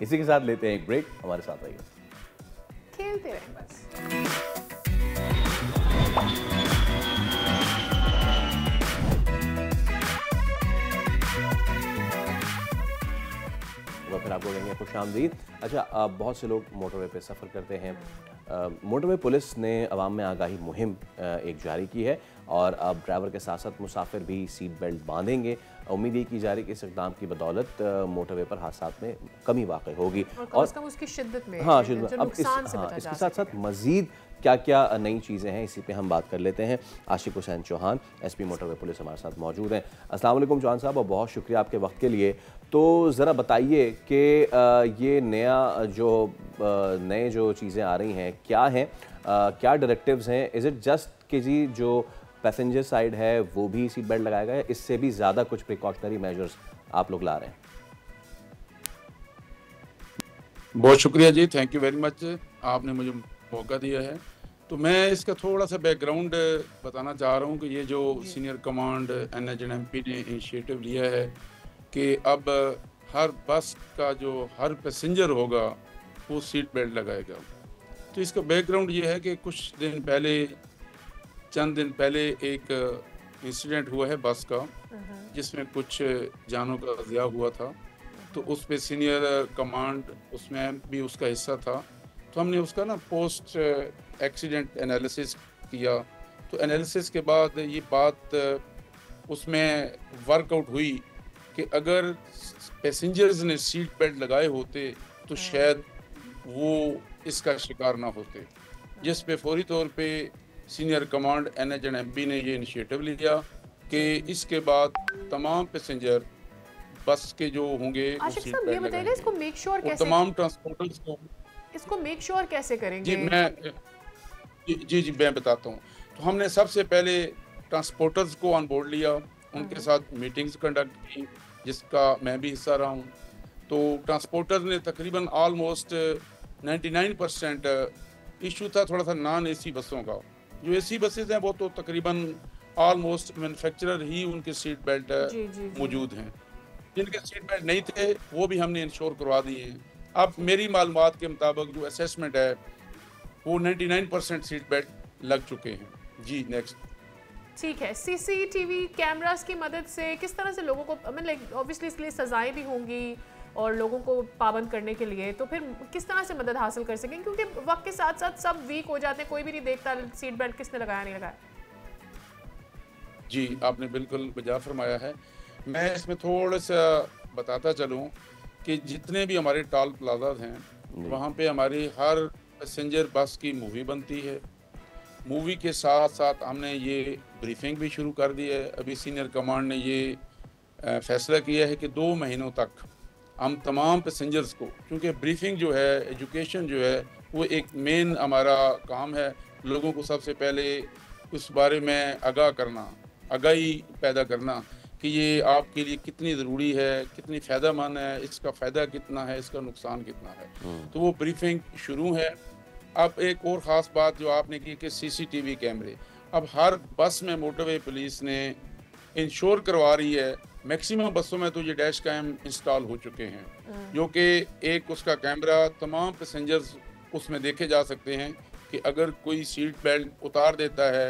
इसी के साथ लेते हैं एक ब्रेक, हमारे साथ रहिए, खेलते रहें बस। फिर आपको कहेंगे खुशामदीद। अच्छा, बहुत से लोग मोटरवे पे सफ़र करते हैं। मोटरवे पुलिस ने अवाम में आगाही मुहिम एक जारी की है, और अब ड्राइवर के साथ साथ मुसाफिर भी सीट बेल्ट बांधेंगे। उम्मीद ये की जा रही है कि इस इक़दाम की बदौलत मोटरवे पर हादसात में कमी वाक़ई होगी, और उसकी शिद्दत में, हाँ, शिद्दत। अब इसके साथ साथ मज़ीद क्या क्या नई चीज़ें हैं, इसी पे हम बात कर लेते हैं। Ashiq Hussain Chauhan, SP motorway police हमारे साथ मौजूद हैं। अस्सलाम वालेकुम चौहान साहब, और बहुत शुक्रिया आपके वक्त के लिए। तो ज़रा बताइए कि ये नए जो चीज़ें आ रही हैं क्या हैं, क्या डायरेक्टिव्स हैं? इज़ इट जस्ट कि जी जो पैसेंजर साइड है वो भी सीट बेल्ट लगाएगा, या इससे भी ज़्यादा कुछ प्रिकॉशनरी मेजर्स आप लोग ला रहे हैं? बहुत शुक्रिया जी, थैंक यू वेरी मच, आपने मुझे मौका दिया है। तो मैं इसका थोड़ा सा बैकग्राउंड बताना चाह रहा हूँ कि ये जो सीनियर कमांड NHNMP ने इनिशिएटिव लिया है कि अब हर बस का जो हर पैसेंजर होगा वो सीट बेल्ट लगाएगा। तो इसका बैकग्राउंड ये है कि चंद दिन पहले एक इंसिडेंट हुआ है बस का, जिसमें कुछ जानों का ज़िया हुआ था। तो उस पे सीनियर कमांड उसमें भी उसका हिस्सा था। तो हमने उसका ना पोस्ट एक्सीडेंट एनालिसिस किया। तो एनालिसिस के बाद ये बात उसमें वर्कआउट हुई कि अगर पैसेंजर्स ने सीट बेल्ट लगाए होते तो शायद वो इसका शिकार ना होते, जिस पे फौरी तौर पे सीनियर कमांड NHNMP ने ये इनिशिएटिव लिया कि इसके बाद तमाम पैसेंजर बस के जो होंगे वो सीट बेल्ट लगाएंगे। इसको मेक श्योर कैसे, तमाम ट्रांसपोर्टर्स को इसको मेक श्योर कैसे करेंगे? जी मैं बताता हूँ। तो हमने सबसे पहले ट्रांसपोर्टर्स को ऑन बोर्ड लिया, उनके साथ मीटिंग्स कंडक्ट की, जिसका मैं भी हिस्सा रहा हूँ। तो ट्रांसपोर्टर ने तकरीबन ऑलमोस्ट 99% इशू था थोड़ा सा नॉन AC बसों का। जो AC बसेज हैं वो तो तकरीबन ऑलमोस्ट मैन्युफैक्चरर ही उनके सीट बेल्ट मौजूद हैं। जिनके सीट बेल्ट नहीं थे वो भी हमने इंश्योर करवा दिए हैं। अब मेरी मालूमात के मुताबिक जो असेसमेंट है वो 99% सीट बेल्ट लग चुके हैं। जी नेक्स्ट। ठीक है, सीसीटीवी कैमरास की मदद से किस तरह से लोगों को, मतलब ऑब्वियसली इसके लिए सजाएं भी होंगी और लोगों को पाबंद करने के लिए, तो फिर किस तरह से मदद हासिल कर सकेंगे, क्योंकि वक्त के साथ साथ सब वीक हो जाते हैं, कोई भी नहीं देखता सीट बेल्ट किसने लगाया नहीं लगाया। जी आपने बिल्कुल बजा फरमाया है। मैं इसमें थोड़ा सा बताता चलूँ कि जितने भी हमारे टोल प्लाजा हैं वहाँ पे हमारी हर पैसेंजर बस की मूवी बनती है। मूवी के साथ साथ हमने ये ब्रीफिंग भी शुरू कर दी है। अभी सीनियर कमांड ने ये फैसला किया है कि 2 महीनों तक हम तमाम पैसेंजर्स को, क्योंकि ब्रीफिंग जो है, एजुकेशन जो है, वो एक मेन हमारा काम है। लोगों को सबसे पहले उस बारे में आगाही पैदा करना कि ये आपके लिए कितनी ज़रूरी है, कितनी फ़ायदेमंद है, इसका फ़ायदा कितना है, इसका नुकसान कितना है। तो वो ब्रीफिंग शुरू है। अब एक और ख़ास बात जो आपने की कि सीसीटीवी कैमरे, अब हर बस में मोटरवे पुलिस ने इंश्योर करवा रही है। मैक्सिमम बसों में तो ये डैश कैम इंस्टॉल हो चुके हैं, जो कि एक उसका कैमरा तमाम पैसेंजर्स उसमें देखे जा सकते हैं कि अगर कोई सीट बेल्ट उतार देता है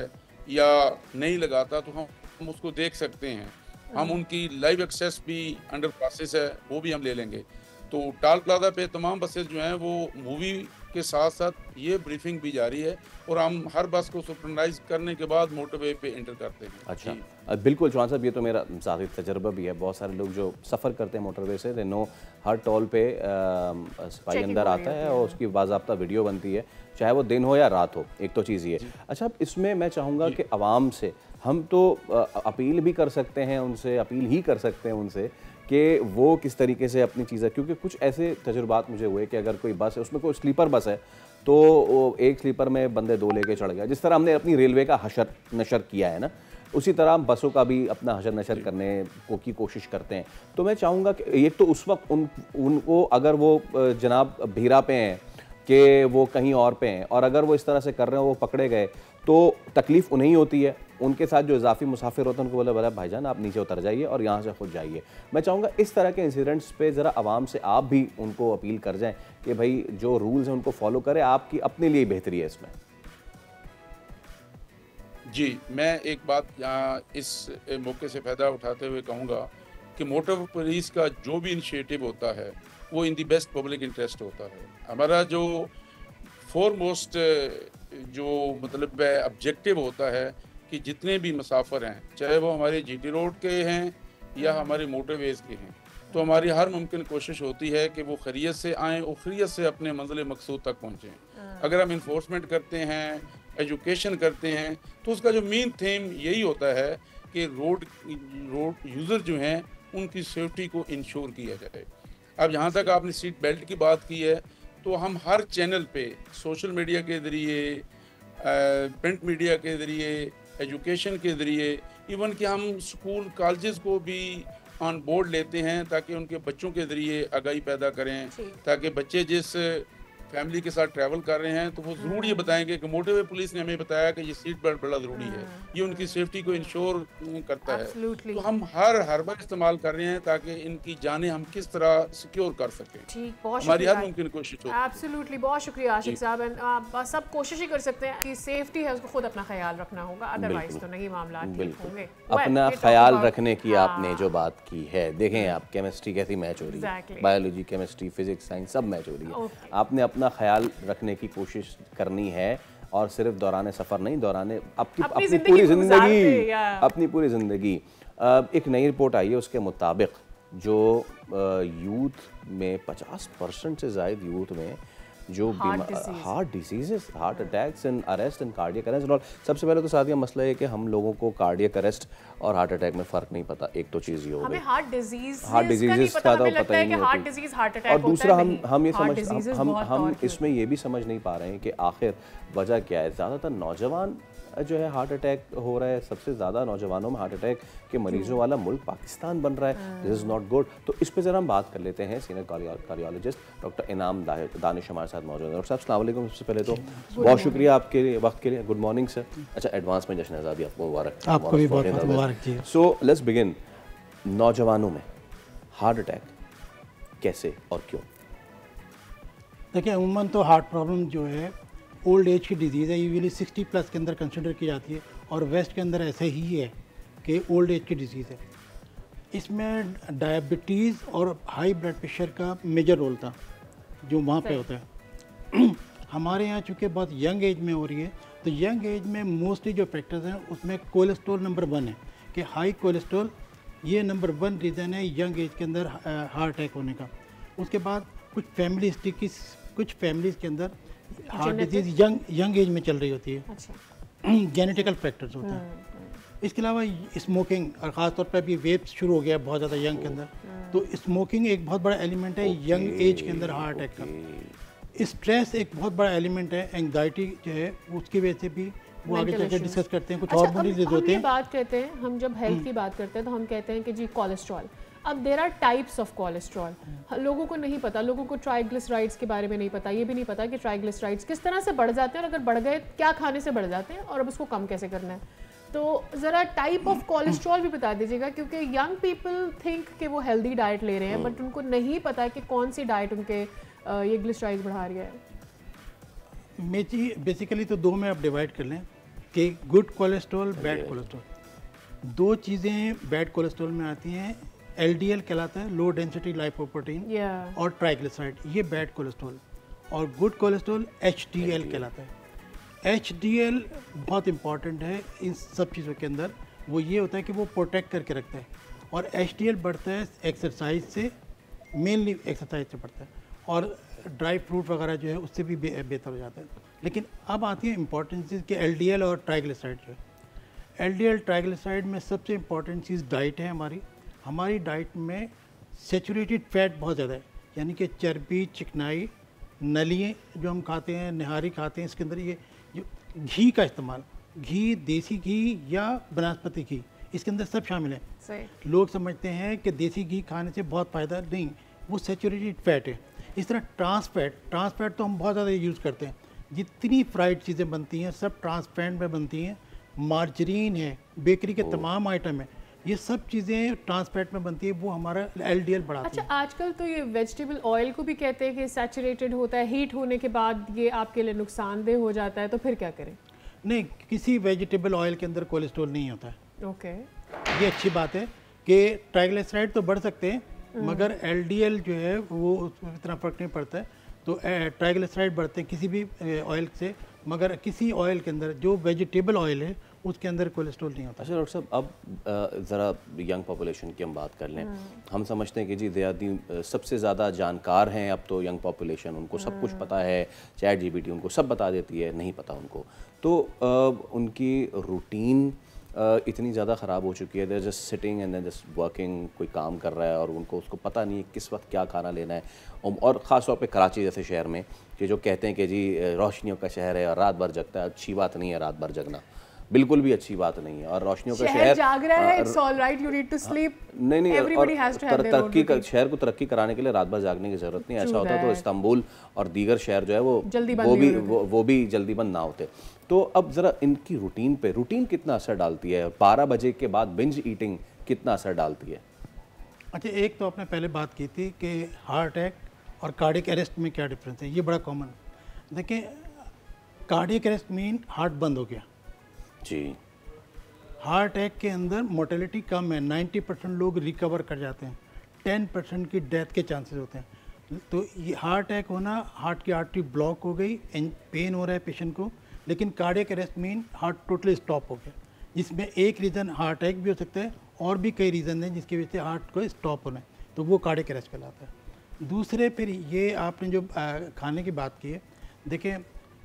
या नहीं लगाता तो हम उसको देख सकते हैं। हम उनकी लाइव एक्सेस भी अंडर प्रोसेस है, वो भी हम ले लेंगे। तो टोल प्लाजा पे तमाम बसेस जो हैं वो मूवी के साथ साथ ये ब्रीफिंग भी जारी है और हम हर बस को सुपरवाइज करने के बाद मोटरवे पे एंटर करते हैं। अच्छा, बिल्कुल चौहान साहब, ये तो मेरा ज़ाती तजर्बा भी है। बहुत सारे लोग जो सफ़र करते हैं मोटरवे से, दे नो हर टोल पे सिपाही अंदर आता है और उसकी बाज़ाब्ता वीडियो बनती है, चाहे वो दिन हो या रात हो। एक तो चीज़ ये। अच्छा, इसमें मैं चाहूँगा कि आवाम से हम तो अपील भी कर सकते हैं, अपील ही कर सकते हैं उनसे कि वो किस तरीके से अपनी चीज़ें, क्योंकि कुछ ऐसे तजुर्बात मुझे हुए कि अगर कोई बस है, उसमें कोई स्लीपर बस है, तो एक स्लीपर में बंदे 2 लेके चढ़ गया। जिस तरह हमने अपनी रेलवे का हशर नशर किया है ना, उसी तरह हम बसों का भी अपना हशर नशर करने की कोशिश करते हैं। तो मैं चाहूँगा कि एक तो उस वक्त उनको अगर वो जनाब भीरा पे हैं कि वो कहीं और पे हैं, और अगर वो इस तरह से कर रहे हैं, वो पकड़े गए, तो तकलीफ़ उन्हें ही होती है। उनके साथ जो इजाफी मुसाफिर होते हैं उनको बोला भाईजान आप नीचे उतर जाइए और यहाँ से खुद जाइए। मैं चाहूँगा इस तरह के इंसिडेंट्स पे ज़रा आवाम से आप भी उनको अपील कर जाएं कि भाई जो रूल्स हैं उनको फॉलो करें, आपकी अपने लिए बेहतरी है इसमें। जी, मैं एक बात यहाँ इस मौके से फ़ायदा उठाते हुए कहूँगा कि मोटर पुलिस का जो भी इनिशिएटिव होता है वो इन दी बेस्ट पब्लिक इंटरेस्ट होता है। हमारा जो फोरमोस्ट जो मतलब ऑब्जेक्टिव होता है कि जितने भी मुसाफिर हैं, चाहे वो हमारे जीटी रोड के हैं या हमारे मोटरवेज़ के हैं, तो हमारी हर मुमकिन कोशिश होती है कि वो खैरियत से आएँ और खैरियत से अपने मंजिल मकसूद तक पहुँचें। अगर हम इन्फोर्समेंट करते हैं, एजुकेशन करते हैं, तो उसका जो मेन थीम यही होता है कि रोड यूज़र जो हैं उनकी सेफ्टी को इंश्योर किया जाए। अब यहाँ तक आपने सीट बेल्ट की बात की है, तो हम हर चैनल पे सोशल मीडिया के ज़रिए, प्रिंट मीडिया के ज़रिए, एजुकेशन के ज़रिए, इवन कि हम स्कूल कॉलेजेस को भी ऑन बोर्ड लेते हैं ताकि उनके बच्चों के ज़रिए आगाही पैदा करें, ताकि बच्चे जिस फैमिली के साथ ट्रैवल कर रहे हैं तो वो ज़रूर ये बताएंगे कि मोटरवे पुलिस ने हमें बताया कि ये सीट बेल्ट बड़ा ज़रूरी है, ये उनकी सेफ्टी को इंश्योर करता है। तो हम हर बार इस्तेमाल कर रहे हैं ताकि इनकी जानें हम किस तरह सिक्योर कर सकें। हमारी हर मुमकिन कोशिश होती है। एब्सोल्युटली, बहुत शुक्रिया आशिक साहब। आप सब कोशिश ही कर सकते हैं कि सेफ्टी है उसको खुद अपना ख्याल रखना होगा, अदरवाइज तो नहीं मामला ठीक होंगे। अपना ख्याल रखने की आपने जो बात की है, देखें आप केमिस्ट्री कैसी मैच हो रही है, बायोलॉजी, केमिस्ट्री, फिजिक्स, साइंस सब मैच हो रही है। आपने अपना ख्याल रखने की कोशिश करनी है और सिर्फ दौरान सफ़र नहीं, दौरान अपनी पूरी ज़िंदगी। एक नई रिपोर्ट आई है, उसके मुताबिक जो यूथ में 50% से ज़ायद यूथ में जो heart disease, heart attacks and arrest and cardiac arrest और सबसे पहले तो साथिया मसला है कि हम लोगों को कार्डियक अरेस्ट और हार्ट अटैक में फ़र्क नहीं पता। एक तो चीज़ ये हो गई, हार्ट डिजीज़ का तो पता ही नहीं होती, और दूसरा हम इसमें ये भी समझ नहीं पा रहे हैं कि आखिर वजह क्या है। ज़्यादातर नौजवान जो है हार्ट अटैक हो रहा है, सबसे ज़्यादा नौजवानों में हार्ट अटैक के मरीजों वाला मुल्क पाकिस्तान बन रहा है। This is not good. तो इस पे ज़रा हम बात कर लेते हैं। सीनियर कार्डियोलॉजिस्ट डॉक्टर इनाम दानिश हमारे साथ मौजूद है। डॉक्टर साहब अस्सलाम वालेकुम। सबसे पहले तो बहुत शुक्रिया आपके वक्त के लिए। Good morning sir. अच्छा, एडवांस में जश्न आज़ादी आपको मुबारक। आपको भी बहुत मुबारक। So let's begin. नौजवानों में हार्ट अटैक कैसे और क्यों? देखिए, अमूमन तो हार्ट प्रॉब्लम जो है ओल्ड एज की डिजीज़ है, यूजुअली 60 प्लस के अंदर कंसिडर की जाती है, और वेस्ट के अंदर ऐसे ही है कि ओल्ड एज की डिजीज़ है। इसमें डायबिटीज़ और हाई ब्लड प्रेशर का मेजर रोल था जो वहाँ पे होता है। हमारे यहाँ चूँकि बहुत यंग एज में हो रही है, तो यंग एज में मोस्टली जो फैक्टर्स हैं उसमें कोलेस्ट्रॉल नंबर 1 है कि हाई कोलेस्ट्रॉल, ये नंबर 1 रीज़न है यंग एज के अंदर हार्ट अटैक होने का। उसके बाद कुछ फैमिली हिस्ट्री की, कुछ फैमिलीज़ के अंदर हार्ट डिजीज़ यंग एज में चल रही होती है। अच्छा। जेनेटिकल फैक्टर्स होते हैं। इसके अलावा स्मोकिंग, और ख़ास तौर पर अभी वेप शुरू हो गया है बहुत ज़्यादा यंग के अंदर, तो स्मोकिंग एक बहुत बड़ा एलिमेंट है यंग एज के अंदर हार्ट अटैक का। स्ट्रेस एक बहुत बड़ा एलिमेंट है, एंग्जाइटी जो है उसकी वजह से भी वो आगे चलकर डिस्कस करते हैं। कुछ हार्मोनल डिजीज होते हैं। बात करते हैं हम जब हेल्थ की बात करते हैं तो हम कहते हैं कि जी कोलेस्ट्रॉल, अब there are types of cholesterol. लोगों को नहीं पता, लोगों को ट्राइग्लिसराइड्स के बारे में नहीं पता, ये भी नहीं पता कि ट्राइग्लिसराइड्स किस तरह से बढ़ जाते हैं, और अगर बढ़ गए क्या खाने से बढ़ जाते हैं, और अब उसको कम कैसे करना है। तो ज़रा टाइप ऑफ कोलेस्ट्रॉल भी बता दीजिएगा, क्योंकि यंग पीपल थिंक कि वो हेल्दी डाइट ले रहे हैं, बट उनको नहीं पता कि कौन सी डाइट उनके ये ग्लिसराइड्स बढ़ा रही है। मेची बेसिकली तो दो में आप डिवाइड कर लें कि गुड कोलेस्ट्रॉल, बैड कोलेस्ट्रॉल। दो चीज़ें बैड कोलेस्ट्रॉल में आती हैं, LDL कहलाता है, लो डेंसिटी लाइपोप्रोटीन, और ट्राइग्लिसराइड, ये बैड कोलेस्ट्रॉल। और गुड कोलेस्ट्रॉल HDL कहलाता है। HDL बहुत इंपॉर्टेंट है इन सब चीज़ों के अंदर। वो ये होता है कि वो प्रोटेक्ट करके रखता है, और HDL बढ़ता है एक्सरसाइज से, मेनली एक्सरसाइज से बढ़ता है, और ड्राई फ्रूट वगैरह जो है उससे भी बेहतर हो जाता है। लेकिन अब आती है इंपॉर्टेंट चीज़ कि LDL और ट्राइग्लिसराइड जो है। LDL ट्राइग्लिसराइड में सबसे इंपॉर्टेंट चीज़ डाइट है हमारी डाइट में सेचुरेटेड फैट बहुत ज़्यादा है, यानी कि चर्बी, चिकनाई, नलियाँ जो हम खाते हैं, निहारी खाते हैं, इसके अंदर ये जो घी का इस्तेमाल, घी, देसी घी या वनस्पति घी, इसके अंदर सब शामिल है। लोग समझते हैं कि देसी घी खाने से बहुत फ़ायदा, नहीं, वो सेचुरेटेड फैट है। इस तरह ट्रांस फैट तो हम बहुत ज़्यादा यूज़ करते हैं। जितनी फ्राइड चीज़ें बनती हैं सब ट्रांस फैट में बनती हैं। मार्जरीन है, बेकरी के तमाम आइटम है, ये सब चीज़ें ट्रांस फैट में बनती है, वो हमारा LDL बढ़ाती है। अच्छा, आजकल तो ये वेजिटेबल ऑयल को भी कहते हैं कि सैचुरेटेड होता है, हीट होने के बाद ये आपके लिए नुकसानदेह हो जाता है, तो फिर क्या करें? नहीं, किसी वेजिटेबल ऑयल के अंदर कोलेस्ट्रॉल नहीं होता है। ओके, ये अच्छी बात है कि ट्राइग्लिसराइड तो बढ़ सकते हैं, मगर LDL जो है वो उसमें इतना फ़र्क नहीं पड़ता है। तो ट्राइग्लिसराइड बढ़ते हैं किसी भी ऑयल से, मगर किसी ऑयल के अंदर जो वेजिटेबल ऑयल है उसके अंदर कोलेस्ट्रॉल नहीं होता। अच्छा डॉक्टर साहब, अब ज़रा यंग पॉपुलेशन की हम बात कर लें। हम समझते हैं कि जी दे सबसे ज़्यादा जानकार हैं अब तो यंग पॉपुलेशन, उनको सब कुछ पता है, ChatGPT उनको सब बता देती है, नहीं पता उनको। तो उनकी रूटीन इतनी ज़्यादा ख़राब हो चुकी है, they're just sitting and then just working, कोई काम कर रहा है और उनको उसको पता नहीं है किस वक्त क्या खाना लेना है। और ख़ास तौर पे कराची जैसे शहर में कि जो कहते हैं कि जी रोशनियों का शहर है और रात भर जगता है, अच्छी बात नहीं है रात भर जगना, बिल्कुल भी अच्छी बात नहीं है। और रोशनियों का शहर जाग रहा है, it's all right, you need to sleep. नहीं, और शहर को तरक्की कराने के लिए रात भर जागने की जरूरत नहीं। ऐसा होता तो इस्तांबुल और दीगर शहर जो है वो भी जल्दी बंद ना होते। तो अब जरा इनकी रूटीन कितना असर डालती है, 12 बजे के बाद बिंज ईटिंग कितना असर डालती है? अच्छा, एक तो आपने पहले बात की थी कि हार्ट अटैक और कार्डियक अरेस्ट में क्या डिफरेंस है, ये बड़ा कॉमन। देखिए, कार्डियक अरेस्ट मीन हार्ट बंद हो गया जी। हार्ट अटैक के अंदर मोर्टेलिटी कम है, 90% लोग रिकवर कर जाते हैं, 10% की डेथ के चांसेस होते हैं। तो ये हार्ट अटैक होना, हार्ट की आर्टरी ब्लॉक हो गई, पेन हो रहा है पेशेंट को, लेकिन cardiac arrest mean heart totally stop हो गया, जिसमें एक रीज़न हार्ट अटैक भी हो सकता है और भी कई रीज़न हैं जिसकी वजह से हार्ट को स्टॉप होना है, तो वो कार्डियक अरेस्ट कहलाता है। दूसरे फिर ये आपने जो खाने की बात की है, देखें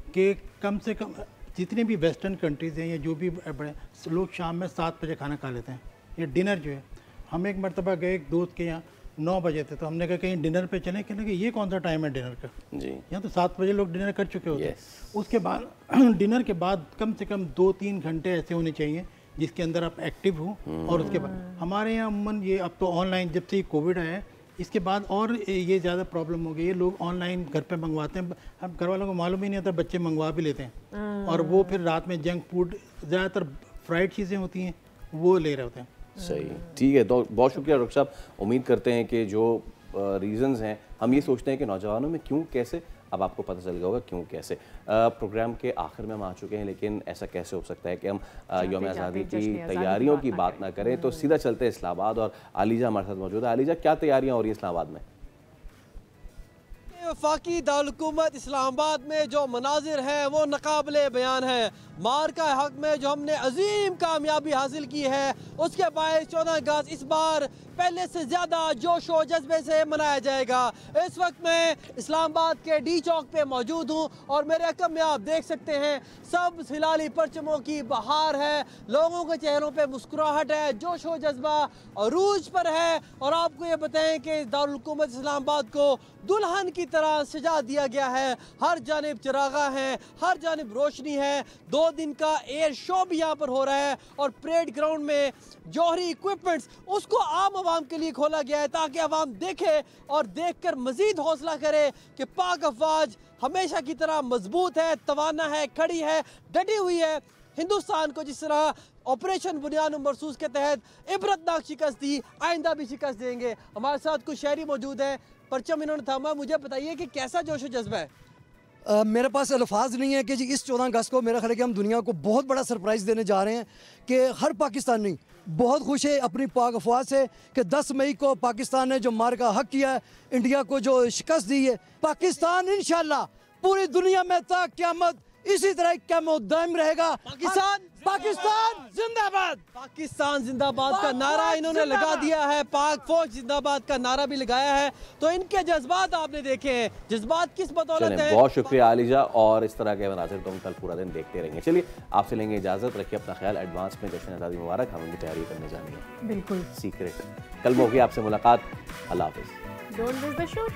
कि कम से कम जितने भी वेस्टर्न कंट्रीज़ हैं या जो भी बड़े लोग शाम में 7 बजे खाना खा लेते हैं, ये डिनर जो है। हम एक मरतबा गए एक दोस्त के यहाँ 9 बजे थे, तो हमने कहा कहीं डिनर पे चलें, कहने कि ये कौन सा टाइम है डिनर का जी, यहाँ तो 7 बजे लोग डिनर कर चुके होते हैं। उसके बाद डिनर के बाद कम से कम 2-3 घंटे ऐसे होने चाहिए जिसके अंदर आप एक्टिव हो। और उसके बाद हमारे यहाँ अमूमन ये अब तो ऑनलाइन, जब से कोविड आया है इसके बाद और ये ज़्यादा प्रॉब्लम हो गई है, लोग ऑनलाइन घर पे मंगवाते हैं। अब घर वालों को मालूम ही नहीं होता, बच्चे मंगवा भी लेते हैं और वो फिर रात में जंक फूड, ज़्यादातर फ्राइड चीज़ें होती हैं वो ले रहे होते हैं। सही, ठीक है। तो बहुत शुक्रिया डॉक्टर साहब। उम्मीद करते हैं कि जो रीजंस हैं, हम ये सोचते हैं कि नौजवानों में क्यों कैसे, अब आपको पता चल गया होगा क्यों कैसे। प्रोग्राम के आखिर में हम आ चुके हैं, लेकिन ऐसा कैसे हो सकता है कि हम यौम आज़ादी की तैयारियों की बात ना करें। तो सीधा चलते हैं इस्लामाबाद और आलिजा हमारे साथ मौजूद है। आलिजा, क्या तैयारियाँ हो रही हैं इस्लामाबाद में? वफाकी दारुल हुकूमत इस्लामाबाद में जो मनाजिर हैं वो नाकाबिले बयान है। मार्का हक में जो हमने अजीम कामयाबी हासिल की है, उसके बायस 14 अगस्त इस बार पहले से ज़्यादा जोश व जज्बे से मनाया जाएगा। इस वक्त मैं इस्लामाबाद के डी चौक पे मौजूद हूँ और मेरे अकब में आप देख सकते हैं सब हिलाली परचमों की बहार है, लोगों के चेहरों पे मुस्कुराहट है, जोश व जज्बा अरूज पर है। और आपको ये बताएं कि दारुल हुकूमत इस्लामाबाद को दुल्हन की तरह सजा दिया गया है। हर जानिब चिरागा है, हर जानिब रोशनी है। 2 दिन का एयर शो भी यहाँ पर हो रहा है और परेड ग्राउंड में जौहरी इक्विपमेंट्स उसको आम आवाम के लिए खोला गया है ताकि आवाम देखे और देखकर मजीद हौसला करे कि पाक अफवाज हमेशा की तरह मजबूत है, तवाना है, खड़ी है, डटी हुई है। हिंदुस्तान को जिस तरह ऑपरेशन बुनियाद मरसूस के तहत इबरतनाक शिकस्त दी, आइंदा भी शिकस्त देंगे। हमारे साथ कुछ शहरी मौजूद हैं, परचम इन्होंने थामा। मुझे बताइए कि कैसा जोश व जज्बा है? मेरे पास अल्फाज नहीं है कि जी इस 14 अगस्त को मेरा ख्याल है कि हम दुनिया को बहुत बड़ा सरप्राइज़ देने जा रहे हैं कि हर पाकिस्तानी बहुत खुश है अपनी पाक अफवाज से कि 10 मई को पाकिस्तान ने जो मार्का हक किया है, इंडिया को जो शिकस्त दी है, पाकिस्तान इंशाल्लाह पूरी दुनिया में तक क़यामत इसी तरह क़यामत दायम रहेगा। पाकिस्तान जिंदाबाद, पाकिस्तान जिंदाबाद का नारा इन्होंने लगा दिया है, पाक फौज जिंदाबाद का नारा भी लगाया है। तो इनके जज्बात आपने देखे हैं, जज्बात किस बदौलत है। बहुत शुक्रिया आलिजा, और इस तरह के मनाज़िर तो हम कल पूरा दिन देखते रहेंगे। चलिए आपसे लेंगे इजाजत, रखिए अपना ख्याल। एडवांस में जश्न आज़ादी मुबारक, हम उनकी तैयारी करने जाएंगे बिल्कुल सीक्रेट। कल होगी आपसे मुलाकात। अल्लाह हाफिज़। Don't miss the show.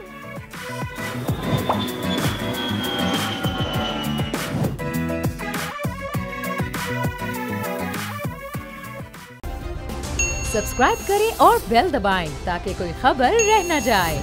Subscribe करें और बेल दबाएं ताकि कोई खबर रह न जाए।